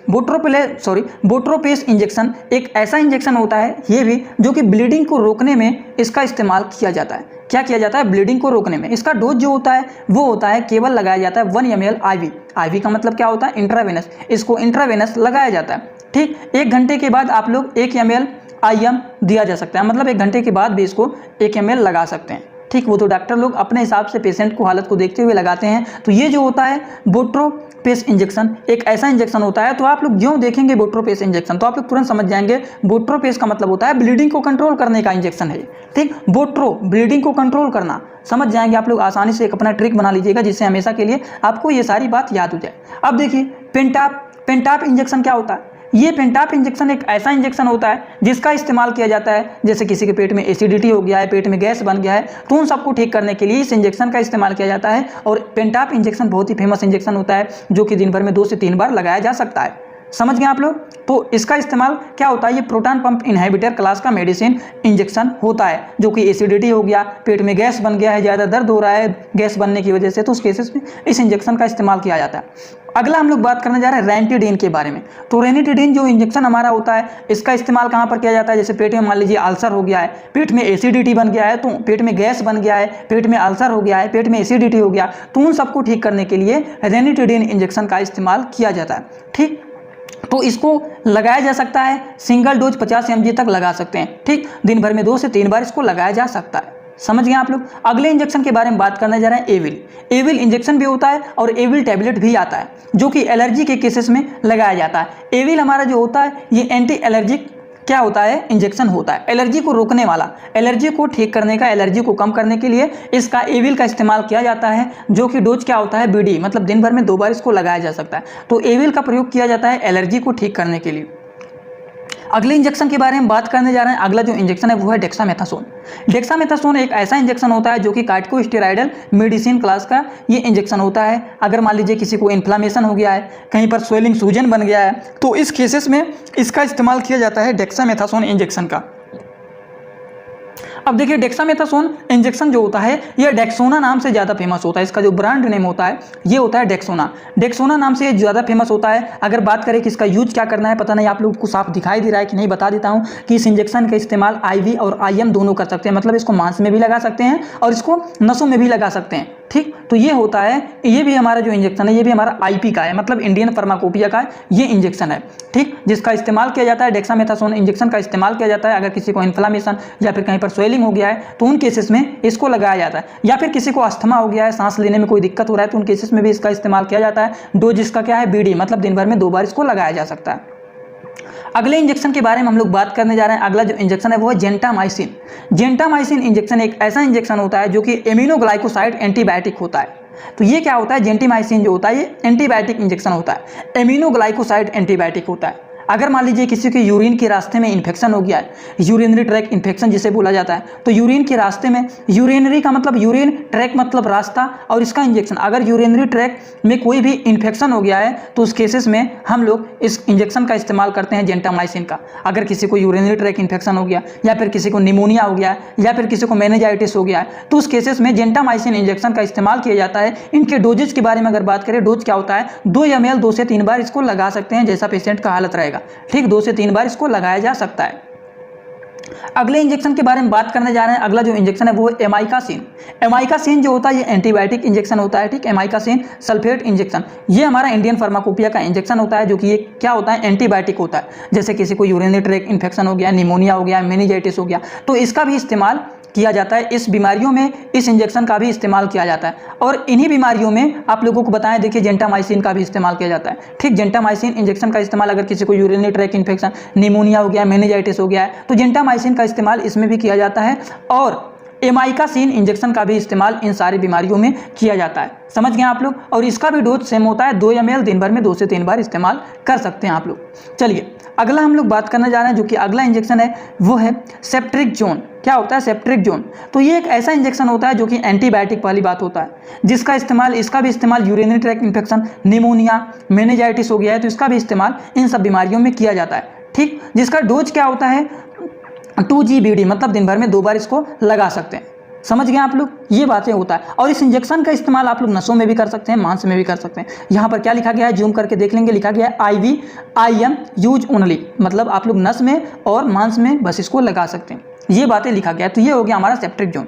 इंजेक्शन एक ऐसा इंजेक्शन होता है ये भी जो कि ब्लीडिंग को रोकने में इसका इस्तेमाल किया जाता है। क्या किया जाता है, ब्लीडिंग को रोकने में। इसका डोज जो होता है वो होता है केवल लगाया जाता है 1 ml IV। IV का मतलब क्या होता है, इंट्रावेनस। इसको इंट्रावेनस लगाया जाता है। ठीक, 1 घंटे के बाद आप लोग 1 ml IM दिया जा सकता है, मतलब 1 घंटे के बाद भी इसको 1 ml लगा सकते हैं। ठीक, वो तो डॉक्टर लोग अपने हिसाब से पेशेंट को हालत को देखते हुए लगाते हैं। तो ये जो होता है बोट्रोपेस इंजेक्शन एक ऐसा इंजेक्शन होता है। तो आप लोग ज्यों देखेंगे बोट्रोपेस इंजेक्शन तो आप लोग तुरंत समझ जाएंगे बोट्रोपेस का मतलब होता है ब्लीडिंग को कंट्रोल करने का इंजेक्शन है। ठीक, ब्लीडिंग को कंट्रोल करना, समझ जाएंगे आप लोग आसानी से। एक अपना ट्रिक बना लीजिएगा जिससे हमेशा के लिए आपको ये सारी बात याद हो जाए। अब देखिए पेंटाप इंजेक्शन क्या होता है। ये पेंटाप इंजेक्शन एक ऐसा इंजेक्शन होता है जिसका इस्तेमाल किया जाता है जैसे किसी के पेट में एसिडिटी हो गया है, पेट में गैस बन गया है, तो उन सबको ठीक करने के लिए इस इंजेक्शन का इस्तेमाल किया जाता है। और पेंटाप इंजेक्शन बहुत ही फेमस इंजेक्शन होता है जो कि दिन भर में 2 से 3 बार लगाया जा सकता है। समझ गए आप लोग। तो इसका इस्तेमाल क्या होता है, ये प्रोटॉन पंप इनहिबिटर क्लास का मेडिसिन इंजेक्शन होता है जो कि एसिडिटी हो गया, पेट में गैस बन गया है, ज़्यादा दर्द हो रहा है गैस बनने की वजह से, तो उस केसेस में इस इंजेक्शन का इस्तेमाल किया जाता है। अगला हम लोग बात करने जा रहे हैं रेनिटिडीन के बारे में। तो रेनिटिडीन जो इंजेक्शन हमारा होता है इसका इस्तेमाल कहाँ पर किया जाता है, जैसे पेट में मान लीजिए अल्सर हो गया है, पेट में एसिडिटी बन गया है, तो पेट में गैस बन गया है, पेट में अल्सर हो गया है, पेट में एसिडिटी हो गया, तो उन सबको ठीक करने के लिए रेनिटिडीन इंजेक्शन का इस्तेमाल किया जाता है। ठीक, तो इसको लगाया जा सकता है, सिंगल डोज 50 mg तक लगा सकते हैं। ठीक, दिन भर में 2 से 3 बार इसको लगाया जा सकता है। समझ गए आप लोग। अगले इंजेक्शन के बारे में बात करने जा रहे हैं एविल इंजेक्शन भी होता है और एविल टैबलेट भी आता है जो कि एलर्जी के केसेस में लगाया जाता है। एविल हमारा जो होता है ये एंटी एलर्जिक क्या होता है, इंजेक्शन होता है, एलर्जी को रोकने वाला, एलर्जी को ठीक करने का, एलर्जी को कम करने के लिए इसका एविल का इस्तेमाल किया जाता है जो कि डोज क्या होता है BD, मतलब दिन भर में 2 बार इसको लगाया जा सकता है। तो एविल का प्रयोग किया जाता है एलर्जी को ठीक करने के लिए। अगले इंजेक्शन के बारे में बात करने जा रहे हैं। अगला जो इंजेक्शन है वो है डेक्सामेथासोन। डेक्सामेथासोन एक ऐसा इंजेक्शन होता है जो कि कार्टिकोस्टेरॉइडल मेडिसिन क्लास का ये इंजेक्शन होता है। अगर मान लीजिए किसी को इन्फ्लामेशन हो गया है, कहीं पर स्वेलिंग सूजन बन गया है, तो इस केसेस में इसका इस्तेमाल किया जाता है डेक्सामेथासोन इंजेक्शन का। अब देखिए डेक्सामेथासोन इंजेक्शन जो होता है ये डेक्सोना नाम से ज़्यादा फेमस होता है। इसका जो ब्रांड नेम होता है ये होता है डेक्सोना नाम से ज़्यादा फेमस होता है। अगर बात करें कि इसका यूज क्या करना है, पता नहीं आप लोगों को साफ दिखाई दे रहा है कि नहीं, बता देता हूँ कि इस इंजेक्शन का इस्तेमाल IV और IM दोनों कर सकते हैं, मतलब इसको मांस में भी लगा सकते हैं और इसको नसों में भी लगा सकते हैं। ठीक, तो ये होता है, ये भी हमारा जो इंजेक्शन है ये भी हमारा IP का है, मतलब इंडियन फार्माकोपिया का ये इंजेक्शन है। ठीक, जिसका इस्तेमाल किया जाता है डेक्सामेथासोन इंजेक्शन का इस्तेमाल किया जाता है अगर किसी को इन्फ्लामेशन या फिर कहीं पर स्वेलिंग हो गया है तो उन केसेस में इसको लगाया जाता है, या फिर किसी को अस्थमा हो गया है, सांस लेने में कोई दिक्कत हो रहा है तो उन केसेस में भी इसका इस्तेमाल किया जाता है। डोज इसका क्या है BD, मतलब दिन भर में 2 बार इसको लगाया जा सकता है। अगले इंजेक्शन के बारे में हम लोग बात करने जा रहे हैं। अगला जो इंजेक्शन है वो है जेंटामाइसिन इंजेक्शन एक ऐसा इंजेक्शन होता है जो कि एमिनोग्लाइकोसाइड एंटीबायोटिक होता है। तो ये क्या होता है, जेंटामाइसिन जो होता है ये एंटीबायोटिक इंजेक्शन होता है, एमिनोग्लाइकोसाइड एंटीबायोटिक होता है। अगर मान लीजिए किसी के यूरिन के रास्ते में इन्फेक्शन हो गया है, यूरिनरी ट्रैक इन्फेक्शन जिसे बोला जाता है, तो यूरिन के रास्ते में, यूरिनरी का मतलब यूरिन, ट्रैक मतलब रास्ता, और इसका इंजेक्शन, अगर यूरिनरी ट्रैक में कोई भी इन्फेक्शन हो गया है तो उस केसेस में हम लोग इस इंजेक्शन का इस्तेमाल करते हैं जेंटामाइसिन का। अगर किसी को यूरिनरी ट्रैक इन्फेक्शन हो गया या फिर किसी को निमोनिया हो गया या फिर किसी को मेनिंजाइटिस हो गया है तो उस केसेस में जेंटामाइसिन इंजेक्शन का इस्तेमाल किया जाता है। इनके डोजेज के बारे में अगर बात करें, डोज क्या होता है 2 ml 2 से 3 बार इसको लगा सकते हैं जैसा पेशेंट का हालत रहेगा। ठीक, 2 से 3 बार इसको लगाया जा सकता है। अगले इंजेक्शन के बारे में बात करने जा रहे हैं। अगला जो इंजेक्शन है वो है एमाइकासिन जो होता है ये एंटीबायोटिक इंजेक्शन होता है। ठीक, एमाइकासिन सल्फेट इंजेक्शन ये हमारा इंडियन फार्माकोपिया का इंजेक्शन होता है जो कि ये क्या होता है, एंटीबायोटिक होता है। जैसे किसी को यूरिनरी ट्रैक इन्फेक्शन हो गया, निमोनिया हो गया, मेनिंजाइटिस हो गया, तो इसका भी इस्तेमाल किया जाता है। इस बीमारियों में इस इंजेक्शन का भी इस्तेमाल किया जाता है। और इन्हीं बीमारियों में आप लोगों को बताएं, देखिए जेंटामाइसिन का भी इस्तेमाल किया जाता है। ठीक, जेंटामाइसिन इंजेक्शन का इस्तेमाल अगर किसी को यूरिनरी ट्रैक इन्फेक्शन, निमोनिया हो गया, मेनिंजाइटिस हो गया है तो जेंटामाइसिन का इस्तेमाल इसमें भी किया जाता है। और एमाइकासिन इंजेक्शन का भी इस्तेमाल इन सारी बीमारियों में किया जाता है। समझ गए आप लोग। और इसका भी डोज सेम होता है, 2 ml दिन भर में 2 से 3 बार इस्तेमाल कर सकते हैं आप लोग। चलिए अगला हम लोग बात करने जा रहे हैं, जो कि अगला इंजेक्शन है वो है सेप्ट्रिक्सोन। क्या होता है सेप्ट्रिक्सोन? तो ये एक ऐसा इंजेक्शन होता है जो कि एंटीबायोटिक वाली बात होता है, जिसका इस्तेमाल, इसका भी इस्तेमाल urinary tract infection, pneumonia, meningitis हो गया है तो इसका भी इस्तेमाल इन सब बीमारियों में किया जाता है। ठीक, जिसका डोज क्या होता है 2 GBD, मतलब दिन भर में 2 बार इसको लगा सकते हैं। समझ गए आप लोग, ये बातें होता है। और इस इंजेक्शन का इस्तेमाल आप लोग नसों में भी कर सकते हैं, मांस में भी कर सकते हैं। यहाँ पर क्या लिखा गया है, जूम करके देख लेंगे, लिखा गया है IVIM यूज ओनली, मतलब आप लोग नस में और मांस में बस इसको लगा सकते हैं। ये बातें लिखा गया है। तो ये हो गया हमारा सेप्ट्रिक्सोन।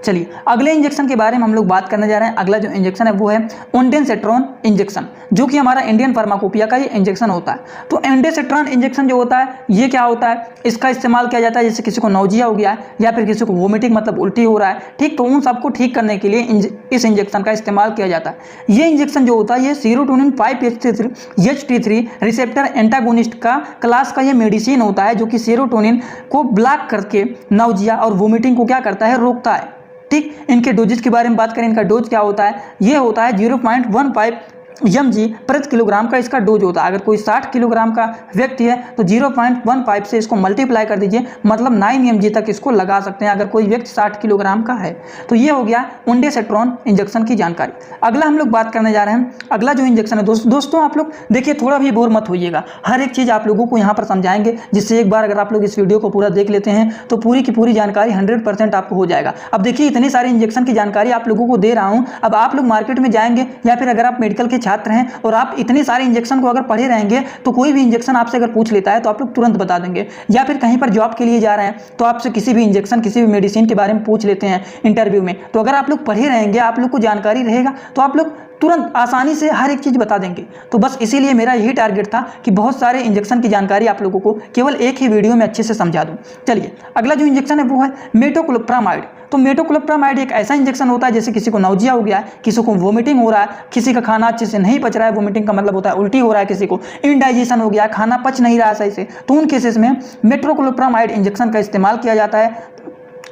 चलिए अगले इंजेक्शन के बारे में हम लोग बात करने जा रहे हैं। अगला जो इंजेक्शन है वो है ओंडेनसेट्रॉन इंजेक्शन, जो कि हमारा इंडियन फार्माकोपिया का ये इंजेक्शन होता है। तो ओंडेनसेट्रॉन इंजेक्शन जो होता है ये क्या होता है, इसका इस्तेमाल किया जाता है जैसे किसी को नौजिया हो गया है या फिर किसी को वोमिटिंग मतलब उल्टी हो रहा है, ठीक, तो उन सबको ठीक करने के लिए इस इंजेक्शन का इस्तेमाल किया जाता है। ये इंजेक्शन जो होता है ये सेरोटोनिन 5-HT3 रिसेप्टर एंटागोनिस्ट का क्लास का ये मेडिसिन होता है, जो कि सेरोटोनिन को ब्लॉक करके नौजिया और वोमिटिंग को क्या करता है, रोकता है। ठीक, इनके डोजेज के बारे में बात करें, इनका डोज क्या होता है, ये होता है 0.15 mg प्रति किलोग्राम का इसका डोज होता है। अगर कोई 60 किलोग्राम का व्यक्ति है तो 0.15 से इसको मल्टीप्लाई कर दीजिए, मतलब 9 mg तक इसको लगा सकते हैं अगर कोई व्यक्ति 60 किलोग्राम का है। तो ये हो गया ओंडेनसेट्रॉन इंजेक्शन की जानकारी। अगला हम लोग बात करने जा रहे हैं, अगला जो इंजेक्शन है दोस्तों आप लोग देखिए, थोड़ा भी बोर मत होइएगा, हर एक चीज़ आप लोगों को यहाँ पर समझाएंगे, जिससे एक बार अगर आप लोग इस वीडियो को पूरा देख लेते हैं तो पूरी की पूरी जानकारी 100% आपको हो जाएगा। अब देखिए इतनी सारी इंजेक्शन की जानकारी आप लोगों को दे रहा हूँ, अब आप लोग मार्केट में जाएंगे या फिर अगर आप मेडिकल के छात्र हैं और आप इतने सारे इंजेक्शन को अगर पढ़े रहेंगे तो कोई भी इंजेक्शन आपसे अगर पूछ लेता है तो आप लोग तुरंत बता देंगे। या फिर कहीं पर जॉब के लिए जा रहे हैं तो आपसे किसी भी इंजेक्शन, किसी भी मेडिसिन के बारे में पूछ लेते हैं इंटरव्यू में, तो अगर आप लोग पढ़े रहेंगे, आप लोग को जानकारी रहेगा तो आप लोग तुरंत आसानी से हर एक चीज़ बता देंगे। तो बस इसीलिए मेरा यही टारगेट था कि बहुत सारे इंजेक्शन की जानकारी आप लोगों को केवल एक ही वीडियो में अच्छे से समझा दूं। चलिए अगला जो इंजेक्शन है वो है मेटोक्लोप्रामाइड। तो मेटोक्लोप्रामाइड एक ऐसा इंजेक्शन होता है जैसे किसी को नौजिया हो गया है, किसी को वोमिटिंग हो रहा है, किसी का खाना अच्छे से नहीं पच रहा है, वोमिटिंग का मतलब होता है उल्टी हो रहा है, किसी को इंडाइजेशन हो गया है, खाना पच नहीं रहा सही से, तो उन केसेस में मेटोक्लोप्रामाइड इंजेक्शन का इस्तेमाल किया जाता है।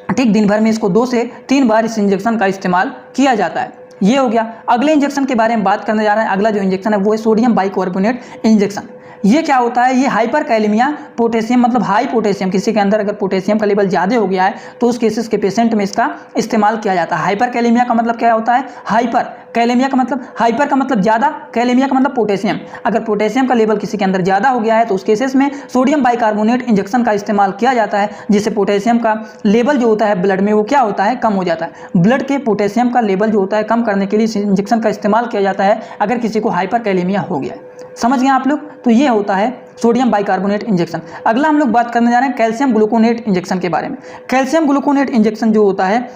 ठीक, दिन भर में इसको 2 से 3 बार इस इंजेक्शन का इस्तेमाल किया जाता है। ये हो गया। अगले इंजेक्शन के बारे में बात करने जा रहे हैं। अगला जो इंजेक्शन है वो है सोडियम बाइकार्बोनेट इंजेक्शन। ये क्या होता है, ये हाइपर कैलेमिया पोटेशियम, मतलब हाई पोटेशियम, किसी के अंदर अगर पोटेशियम का लेवल ज़्यादा हो गया है तो उस केसेस के पेशेंट में इसका इस्तेमाल किया जाता है। हाइपर कैलेमिया का मतलब क्या होता है, हाइपर कैलेमिया का मतलब, हाइपर का मतलब ज़्यादा, कैलेमिया का मतलब पोटेशियम। अगर पोटेशियम का लेवल किसी के अंदर ज़्यादा हो गया है तो उस केसेस में सोडियम बाइकार्बोनेट इंजेक्शन का इस्तेमाल किया जाता है, जिससे पोटेशियम का लेवल जो होता है ब्लड में वो क्या होता है, कम हो जाता है। ब्लड के पोटेशियम का लेवल जो होता है कम करने के लिए इस इंजेक्शन का इस्तेमाल किया जाता है अगर किसी को हाइपर कैलेमिया हो गया है। समझ गए आप लोग। तो ये होता है सोडियम बाइकार्बोनेट इंजेक्शन। अगला हम लोग बात करने जा रहे हैं कैल्शियम ग्लूकोनेट इंजेक्शन के बारे में। कैल्शियम ग्लूकोनेट इंजेक्शन जो होता है,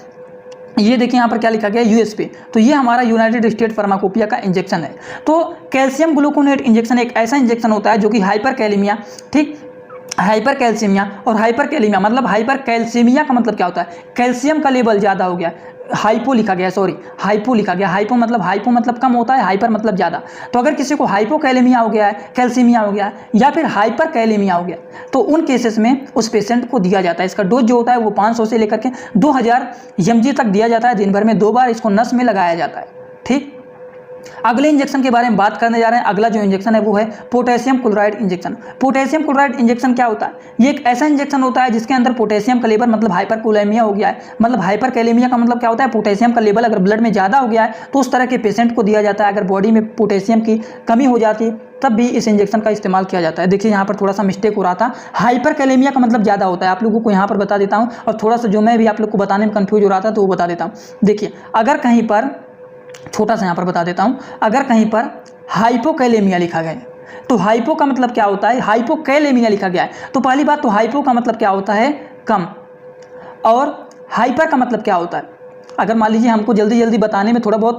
ये देखिए यहाँ पर क्या लिखा गया है, यूएसपी। तो ये हमारा यूनाइटेड स्टेट फार्माकोपिया का इंजेक्शन है। तो कैल्शियम ग्लूकोनेट इंजेक्शन एक ऐसा इंजेक्शन होता है जो कि हाइपर कैलेमिया, ठीक, हाइपर कैल्सीमिया और हाइपर कैलेमिया, मतलब हाइपर कैल्सीमिया का मतलब क्या होता है, कैल्शियम का लेवल ज़्यादा हो गया, हाइपो लिखा गया, सॉरी हाइपो लिखा गया, हाइपो मतलब कम होता है, हाइपर मतलब ज़्यादा। तो अगर किसी को हाइपोकैलेमिया हो गया है, कैल्सीमिया हो गया है या फिर हाइपर कैलेमिया हो गया तो उन केसेस में उस पेशेंट को दिया जाता है। इसका डोज जो होता है वो 500 से लेकर के 2000 mg तक दिया जाता है। दिन भर में 2 बार इसको नस में लगाया जाता है। ठीक, अगले इंजेक्शन के बारे में बात करने जा रहे हैं। अगला जो इंजेक्शन है वो है potassium chloride injection. Potassium chloride injection क्या होता है, ये एक ऐसा इंजेक्शन होता है जिसके अंदर पोटेशियम का लेवल, मतलब हाइपरकुलेमिया हो गया है, मतलब हाइपरकैलेमिया का मतलब क्या होता है, पोटेशियम का लेवल अगर ब्लड में ज़्यादा हो गया है तो उस तरह के पेशेंट को दिया जाता है। अगर बॉडी में पोटेशियम की कमी हो जाती है तब भी इस इंजेक्शन का इस्तेमाल किया जाता है। देखिए यहाँ पर थोड़ा सा मिस्टेक हो रहा था, हाइपरकैलेमिया का मतलब ज़्यादा होता है, आप लोगों को यहाँ पर बता देता हूँ, और थोड़ा सा जो मैं भी आप लोग को बताने में कन्फ्यूज हो रहा था तो वो बता देता हूँ। देखिए अगर कहीं पर, छोटा सा यहाँ पर बता देता हूँ, अगर कहीं पर हाइपोकैलेमिया लिखा गया है तो हाइपो का मतलब क्या होता है, हाइपोकैलेमिया लिखा गया है तो पहली बात तो हाइपो का मतलब क्या होता है, कम, और हाइपर का मतलब क्या होता है। अगर मान लीजिए हमको जल्दी जल्दी बताने में थोड़ा बहुत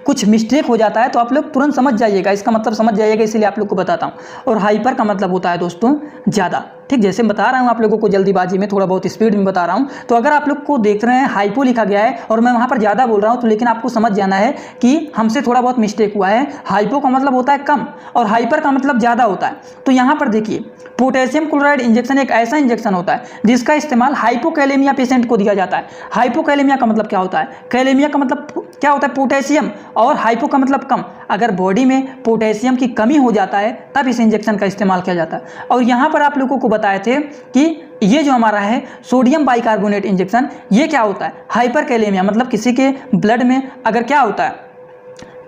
कुछ मिस्टेक हो जाता है तो आप लोग तुरंत समझ जाइएगा, इसका मतलब समझ जाइएगा, इसीलिए आप लोग को बताता हूँ। और हाइपर का मतलब होता है दोस्तों ज़्यादा। ठीक, जैसे बता रहा हूँ आप लोगों को जल्दीबाजी में, थोड़ा बहुत स्पीड में बता रहा हूँ। तो अगर आप लोग को देख रहे हैं हाइपो लिखा गया है और मैं वहाँ पर ज़्यादा बोल रहा हूँ, तो लेकिन आपको समझ जाना है कि हमसे थोड़ा बहुत मिस्टेक हुआ है। हाइपो का मतलब होता है कम और हाइपर का मतलब ज़्यादा होता है। तो यहाँ पर देखिए, पोटेशियम क्लोराइड इंजेक्शन एक ऐसा इंजेक्शन होता है जिसका इस्तेमाल हाइपोकैलेमिया पेशेंट को दिया जाता है। हाइपोकैलेमिया का मतलब क्या होता है? कैलेमिया का मतलब क्या होता है? पोटेशियम, और हाइपो का मतलब कम। अगर बॉडी में पोटेशियम की कमी हो जाता है तब इस इंजेक्शन का इस्तेमाल किया जाता है। और यहाँ पर आप लोगों को बताए थे कि ये जो हमारा है सोडियम बाइकार्बोनेट इंजेक्शन, ये क्या होता है? हाइपरकैलेमिया, मतलब किसी के ब्लड में अगर क्या होता है,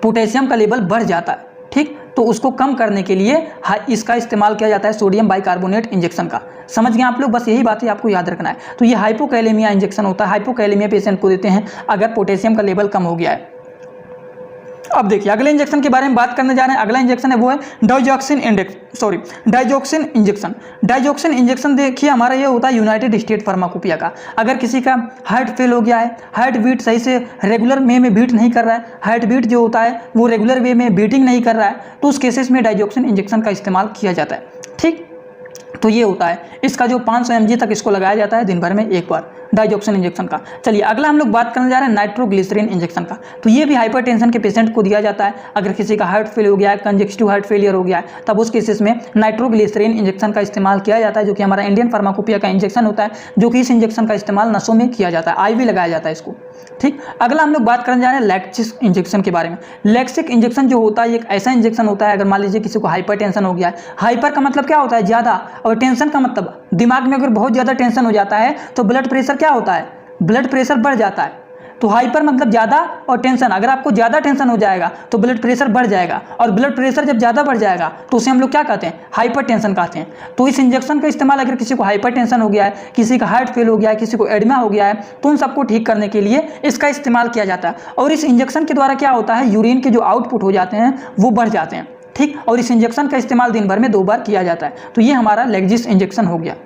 पोटेशियम का लेवल बढ़ जाता है, ठीक, तो उसको कम करने के लिए इसका इस्तेमाल किया जाता है, सोडियम बाइकार्बोनेट इंजेक्शन का। समझ गए आप लोग? बस यही बात है आपको याद रखना है। तो ये हाइपोकैलेमिया इंजेक्शन होता है, हाइपोकैलेमिया पेशेंट को देते हैं अगर पोटेशियम का लेवल कम हो गया है। अब देखिए अगले इंजेक्शन के बारे में बात करने जा रहे हैं। अगला इंजेक्शन है वो है डाइजॉक्सिन इंजेक्शन। डाइजॉक्सिन इंजेक्शन देखिए हमारा ये होता है यूनाइटेड स्टेट फार्माकोपिया का। अगर किसी का हार्ट फेल हो गया है, हार्ट बीट सही से रेगुलर वे में बीट नहीं कर रहा है, हार्ट बीट जो होता है वो रेगुलर वे में बीटिंग नहीं कर रहा है, तो उस केसेस में डाइजॉक्सिन इंजेक्शन का इस्तेमाल किया जाता है, ठीक। तो ये होता है, इसका जो 500 mg तक इसको लगाया जाता है दिन भर में एक बार, डाइजॉक्सिन इंजेक्शन का। चलिए अगला हम लोग बात करने जा रहे हैं नाइट्रोग्लिसरीन इंजेक्शन का। तो ये भी हाइपरटेंशन के पेशेंट को दिया जाता है। अगर किसी का हार्ट फेल हो गया है, कंजेस्टिव हार्ट फेलियर हो गया है, तब उस केसेस में नाइट्रोग्लिसरीन इंजेक्शन का इस्तेमाल किया जाता है, जो कि हमारा इंडियन फार्माकोपिया का इंजेक्शन होता है, जो कि इस इंजेक्शन का इस्तेमाल नसों में किया जाता है, आईवी लगाया जाता है इसको, ठीक। अगला हम लोग बात करने जा रहे हैं लैक्सिक इंजेक्शन के बारे में। लैक्सिक इंजेक्शन जो होता है एक ऐसा इंजेक्शन होता है, अगर मान लीजिए किसी को हाइपरटेंशन हो गया है, हाइपर का मतलब क्या होता है? ज़्यादा, और टेंशन का मतलब दिमाग में अगर बहुत ज़्यादा टेंशन हो जाता है तो ब्लड प्रेशर क्या होता है? ब्लड प्रेशर बढ़ जाता है। तो हाइपर मतलब ज़्यादा, और टेंशन, अगर आपको ज़्यादा टेंशन हो जाएगा तो ब्लड प्रेशर बढ़ जाएगा, और ब्लड प्रेशर जब ज़्यादा बढ़ जाएगा तो उसे हम लोग क्या कहते हैं? हाइपरटेंशन कहते हैं। तो इस इंजेक्शन का इस्तेमाल अगर किसी को हाइपरटेंशन हो गया है, किसी का हार्ट फेल हो गया है, किसी को एडिमा हो गया है, तो उन सबको ठीक करने के लिए इसका इस्तेमाल किया जाता है। और इस इंजेक्शन के द्वारा क्या होता है? यूरिन के जो आउटपुट हो जाते हैं वो बढ़ जाते हैं, ठीक। और इस इंजेक्शन का इस्तेमाल दिन भर में 2 बार किया जाता है। तो ये हमारा लैक्सिस इंजेक्शन हो गया।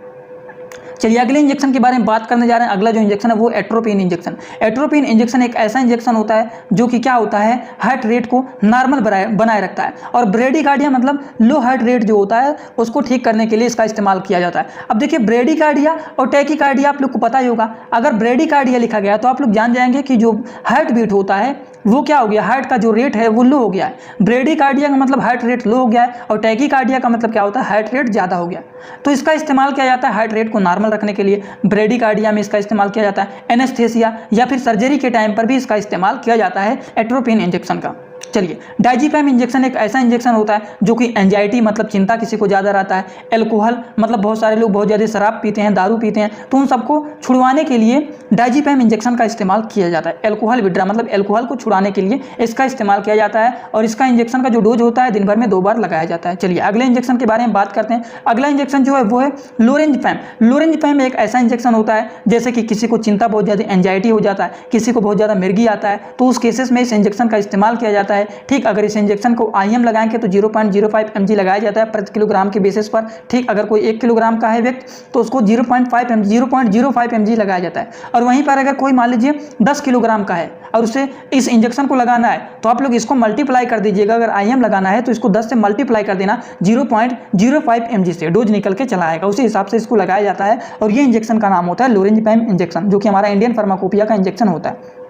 चलिए अगले इंजेक्शन के बारे में बात करने जा रहे हैं। अगला जो इंजेक्शन है वो एट्रोपिन इंजेक्शन। एट्रोपिन इंजेक्शन एक ऐसा इंजेक्शन होता है जो कि क्या होता है? हार्ट रेट को नॉर्मल बनाए रखता है, और ब्रेडिकार्डिया मतलब लो हार्ट रेट जो होता है उसको ठीक करने के लिए इसका इस्तेमाल किया जाता है। अब देखिए ब्रेडिकार्डिया और टैकीकार्डिया आप लोग को पता ही होगा। अगर ब्रेडिकार्डिया लिखा गया तो आप लोग जान जाएंगे कि जो हार्ट बीट होता है वो क्या हो गया? हार्ट का जो रेट है वो लो हो गया है। ब्रेडिकार्डिया का मतलब हार्ट रेट लो हो गया है, और टैकीकार्डिया का मतलब क्या होता है? हार्ट रेट ज़्यादा हो गया। तो इसका इस्तेमाल किया जाता है हार्ट रेट को नॉर्मल रखने के लिए। ब्रेडिकार्डिया में इसका इस्तेमाल किया जाता है। एनेस्थेसिया या फिर सर्जरी के टाइम पर भी इसका इस्तेमाल किया जाता है एट्रोपिन इंजेक्शन का। चलिए डाइजीपैम इंजेक्शन एक ऐसा इंजेक्शन होता है जो कि एंजाइटी मतलब चिंता किसी को ज़्यादा रहता है, एल्कोहल मतलब बहुत सारे लोग बहुत ज़्यादा शराब पीते हैं, दारू पीते हैं, तो उन सबको छुड़वाने के लिए डाइजीपैम इंजेक्शन का इस्तेमाल किया जाता है। एल्कोहल विड्रा मतलब एल्कोहल को छुड़ाने के लिए इसका इस्तेमाल किया जाता है, और इसका इंजेक्शन का जो डोज होता है दिन भर में 2 बार लगाया जाता है। चलिए अगले इंजेक्शन के बारे में बात करते हैं। अगला इंजेक्शन जो है वो है लोरेंजपैम। लोरेंजपैम एक ऐसा इंजेक्शन होता है जैसे कि किसी को चिंता बहुत ज़्यादा एंजाइटी हो जाता है, किसी को बहुत ज़्यादा मिर्गी आता है, तो उस केसेस में इस इंजेक्शन का इस्तेमाल किया जाता है, ठीक। अगर इस इंजेक्शन को IM लगाएंगे तो 0.05 mg लगाया जाता है प्रति किलोग्राम के बेसिस पर, ठीक। अगर कोई 1 किलोग्राम का है व्यक्ति तो उसको 0.05 mg लगाया जाता है। और वहीं पर अगर कोई मान लीजिए 10 किलोग्राम का है और उसे इस इंजेक्शन को लगाना है तो आप लोग इसको मल्टीप्लाई कर दीजिएगा। अगर IM लगाना है तो इसको 10 से मल्टीप्लाई कर देना, 0.05 mg से डोज निकल के चला आएगा, उसी हिसाब से इसको लगाया जाता है। और ये इंजेक्शन का नाम होता है लोरेंजपैम इंजेक्शन, जो कि हमारा इंडियन फार्माकोपिया का इंजेक्शन होता है।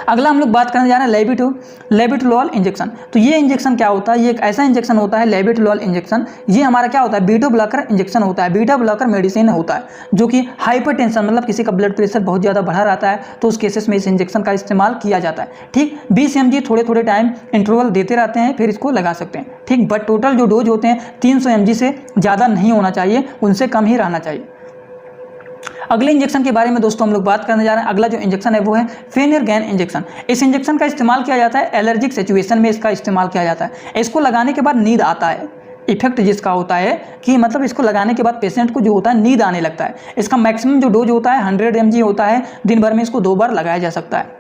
अगला हम लोग बात करने जा रहे हैं लेबिटोलॉल इंजेक्शन। तो ये इंजेक्शन क्या होता है? ये एक ऐसा इंजेक्शन होता है लेबिटोलॉल इंजेक्शन। ये हमारा क्या होता है? बीटा ब्लॉकर इंजेक्शन होता है, बीटा ब्लॉकर मेडिसिन होता है, जो कि हाइपरटेंशन मतलब किसी का ब्लड प्रेशर बहुत ज़्यादा बढ़ा रहता है तो उस केसेस में इस इंजेक्शन का इस्तेमाल किया जाता है, ठीक। 20 mg थोड़े थोड़े टाइम इंटरवल देते रहते हैं, फिर इसको लगा सकते हैं, ठीक। बट टोटल जो डोज होते हैं 300 mg से ज़्यादा नहीं होना चाहिए, उनसे कम ही रहना चाहिए। अगले इंजेक्शन के बारे में दोस्तों हम लोग बात करने जा रहे हैं। अगला जो इंजेक्शन है वो है फेनरगैन इंजेक्शन। इस इंजेक्शन का इस्तेमाल किया जाता है एलर्जिक सिचुएशन में, इसका इस्तेमाल किया जाता है। इसको लगाने के बाद नींद आता है। इफेक्ट जिसका होता है कि मतलब इसको लगाने के बाद पेशेंट को जो होता है नींद आने लगता है। इसका मैक्सिमम जो डोज होता है 100 mg होता है, दिन भर में इसको 2 बार लगाया जा सकता है।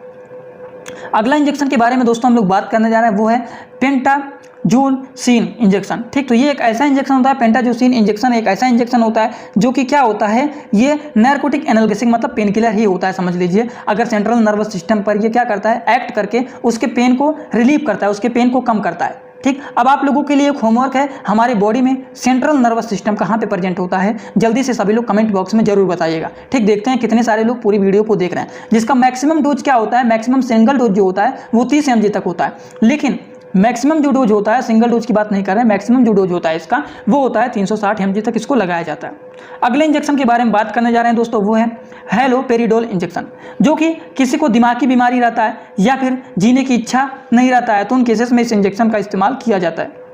अगला इंजेक्शन के बारे में दोस्तों हम लोग बात करने जा रहे हैं वो है पेंटाजोसीन इंजेक्शन, ठीक। तो ये एक ऐसा इंजेक्शन होता है, पेंटाजोसीन इंजेक्शन एक ऐसा इंजेक्शन होता है जो कि क्या होता है? ये नार्कोटिक एनाल्गेसिक मतलब पेन किलर ही होता है, समझ लीजिए। अगर सेंट्रल नर्वस सिस्टम पर ये क्या करता है? एक्ट करके उसके पेन को रिलीव करता है, उसके पेन को कम करता है, ठीक, अब आप लोगों के लिए एक होमवर्क है, हमारे बॉडी में सेंट्रल नर्वस सिस्टम कहाँ पे प्रेजेंट होता है, जल्दी से सभी लोग कमेंट बॉक्स में जरूर बताइएगा। ठीक, देखते हैं कितने सारे लोग पूरी वीडियो को देख रहे हैं। जिसका मैक्सिमम डोज क्या होता है, मैक्सिमम सिंगल डोज जो होता है वो 30 mg तक होता है, लेकिन मैक्सिमम जो डोज होता है, सिंगल डोज की बात नहीं कर रहे हैं, मैक्सिमम जो डोज होता है इसका वो होता है 360 mg तक इसको लगाया जाता है। अगले इंजेक्शन के बारे में बात करने जा रहे हैं दोस्तों, वो है हैलोपेरिडोल इंजेक्शन, जो कि किसी को दिमाग की बीमारी रहता है या फिर जीने की इच्छा नहीं रहता है तो उन केसेस में इस इंजेक्शन का इस्तेमाल किया जाता है।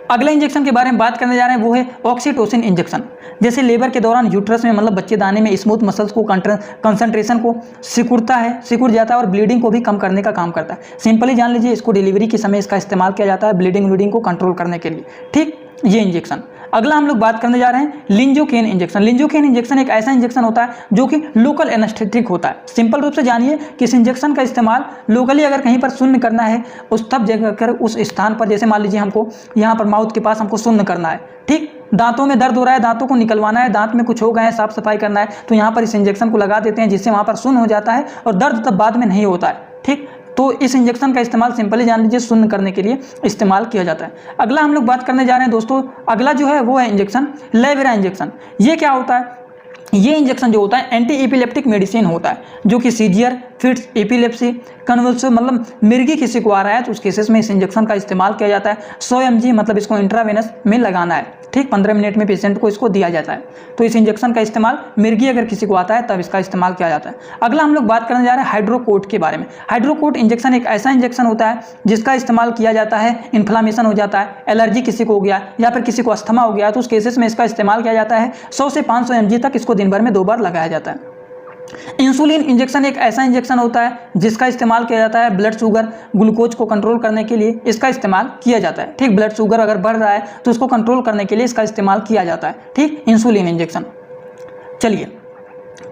अगले इंजेक्शन के बारे में बात करने जा रहे हैं, वो है ऑक्सीटोसिन इंजेक्शन। जैसे लेबर के दौरान यूट्रस में मतलब बच्चेदानी में स्मूथ मसल्स को कंसंट्रेशन को सिकुड़ जाता है और ब्लीडिंग को भी कम करने का काम करता है। सिंपली जान लीजिए, इसको डिलीवरी के समय इसका इस्तेमाल किया जाता है ब्लीडिंग को कंट्रोल करने के लिए। ठीक, ये इंजेक्शन। अगला हम लोग बात करने जा रहे हैं लिंजोकेन इंजेक्शन। लिंजोकेन इंजेक्शन एक ऐसा इंजेक्शन होता है जो कि लोकल एनेस्थेटिक होता है। सिंपल रूप से जानिए कि इस इंजेक्शन का इस्तेमाल लोकली अगर कहीं पर शून्य करना है उस तब जगह कर उस स्थान पर, जैसे मान लीजिए हमको यहाँ पर माउथ के पास हमको शून्य करना है, ठीक, दांतों में दर्द हो रहा है, दांतों को निकलवाना है, दांत में कुछ हो गए हैं, साफ सफाई करना है, तो यहाँ पर इस इंजेक्शन को लगा देते हैं जिससे वहाँ पर शून्य हो जाता है और दर्द तब बाद में नहीं होता है। ठीक, तो इस इंजेक्शन का इस्तेमाल सिंपली जान लीजिए शून्य करने के लिए इस्तेमाल किया जाता है। अगला हम लोग बात करने जा रहे हैं दोस्तों, अगला जो है वो है इंजेक्शन लेवेरा इंजेक्शन। ये क्या होता है, ये इंजेक्शन जो होता है एंटी एपिलेप्टिक मेडिसिन होता है, जो कि सीजियर, फिट्स, एपिलेप्सी, कन्वल्सिव मतलब मिर्गी किसी को आ रहा है तो उस केसेस में इस इंजेक्शन का इस्तेमाल किया जाता है। 100 mg मतलब इसको इंट्रावेनस में लगाना है। ठीक, 15 मिनट में पेशेंट को इसको दिया जाता है। तो इस इंजेक्शन का इस्तेमाल मिर्गी अगर किसी को आता है तब इसका इस्तेमाल किया जाता है। अगला हम लोग बात करने जा रहे हैं हाइड्रोकोट के बारे में। हाइड्रोकोट इंजेक्शन एक ऐसा इंजेक्शन होता है जिसका इस्तेमाल किया जाता है, इन्फ्लामेशन हो जाता है, एलर्जी किसी को हो गया या फिर किसी को अस्थमा हो गया तो उस केसेस में इसका इस्तेमाल किया जाता है। 100 से 500 mg तक इसको दिन भर में 2 बार लगाया जाता है। इंसुलिन इंजेक्शन एक ऐसा इंजेक्शन होता है जिसका इस्तेमाल किया जाता है ब्लड शुगर, ग्लूकोज को कंट्रोल करने के लिए इसका इस्तेमाल किया जाता है। ठीक, ब्लड शुगर अगर बढ़ रहा है तो उसको कंट्रोल करने के लिए इसका इस्तेमाल किया जाता है। ठीक, इंसुलिन इंजेक्शन। चलिए,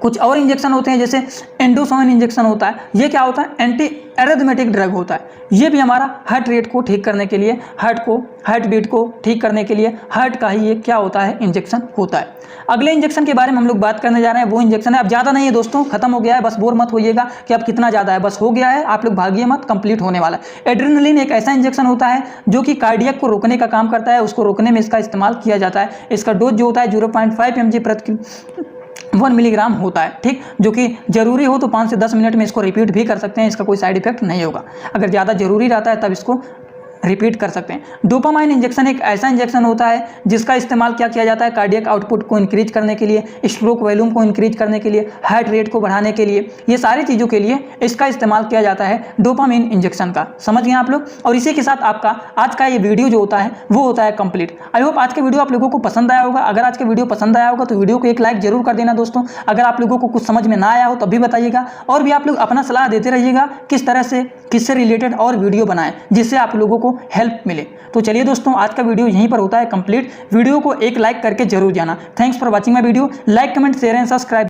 कुछ और इंजेक्शन होते हैं जैसे एंडोसोइन इंजेक्शन होता है। ये क्या होता है, एंटी एरिथमेटिक ड्रग होता है। ये भी हमारा हार्ट रेट को ठीक करने के लिए, हार्ट बीट को ठीक करने के लिए हार्ट का ही ये क्या होता है, इंजेक्शन होता है। अगले इंजेक्शन के बारे में हम लोग बात करने जा रहे हैं, वो इंजेक्शन है, अब ज़्यादा नहीं है दोस्तों, खत्म हो गया है, बस बोर मत होइएगा कि अब कितना ज़्यादा है, बस हो गया है, आप लोग भागिए मत, कंप्लीट होने वाला है। एड्रेनलिन एक ऐसा इंजेक्शन होता है जो कि कार्डियक को रोकने का काम करता है, उसको रोकने में इसका इस्तेमाल किया जाता है। इसका डोज जो होता है 0.5 mg प्रति 1 मिलीग्राम होता है। ठीक, जो कि जरूरी हो तो 5 से 10 मिनट में इसको रिपीट भी कर सकते हैं, इसका कोई साइड इफेक्ट नहीं होगा। अगर ज़्यादा जरूरी रहता है तब इसको रिपीट कर सकते हैं। डोपामाइन इंजेक्शन एक ऐसा इंजेक्शन होता है जिसका इस्तेमाल क्या किया जाता है, कार्डियक आउटपुट को इंक्रीज करने के लिए, स्ट्रोक वॉल्यूम को इंक्रीज करने के लिए, हार्ट रेट को बढ़ाने के लिए, ये सारी चीज़ों के लिए इसका इस्तेमाल किया जाता है डोपामाइन इंजेक्शन का। समझ गए आप लोग। और इसी के साथ आपका आज का ये वीडियो जो होता है वो होता है कंप्लीट। आई होप आज के वीडियो आप लोगों को पसंद आया होगा। अगर आज के वीडियो पसंद आया होगा तो वीडियो को एक लाइक जरूर कर देना दोस्तों। अगर आप लोगों को कुछ समझ में ना आया हो तब भी बताइएगा, और भी आप लोग अपना सलाह देते रहिएगा किस तरह से किससे रिलेटेड और वीडियो बनाएं जिससे आप लोगों को हेल्प मिले। तो चलिए दोस्तों, आज का वीडियो यहीं पर होता है कंप्लीट। वीडियो को एक लाइक करके जरूर जाना। Thanks for watching my video. Like, comment, share and subscribe.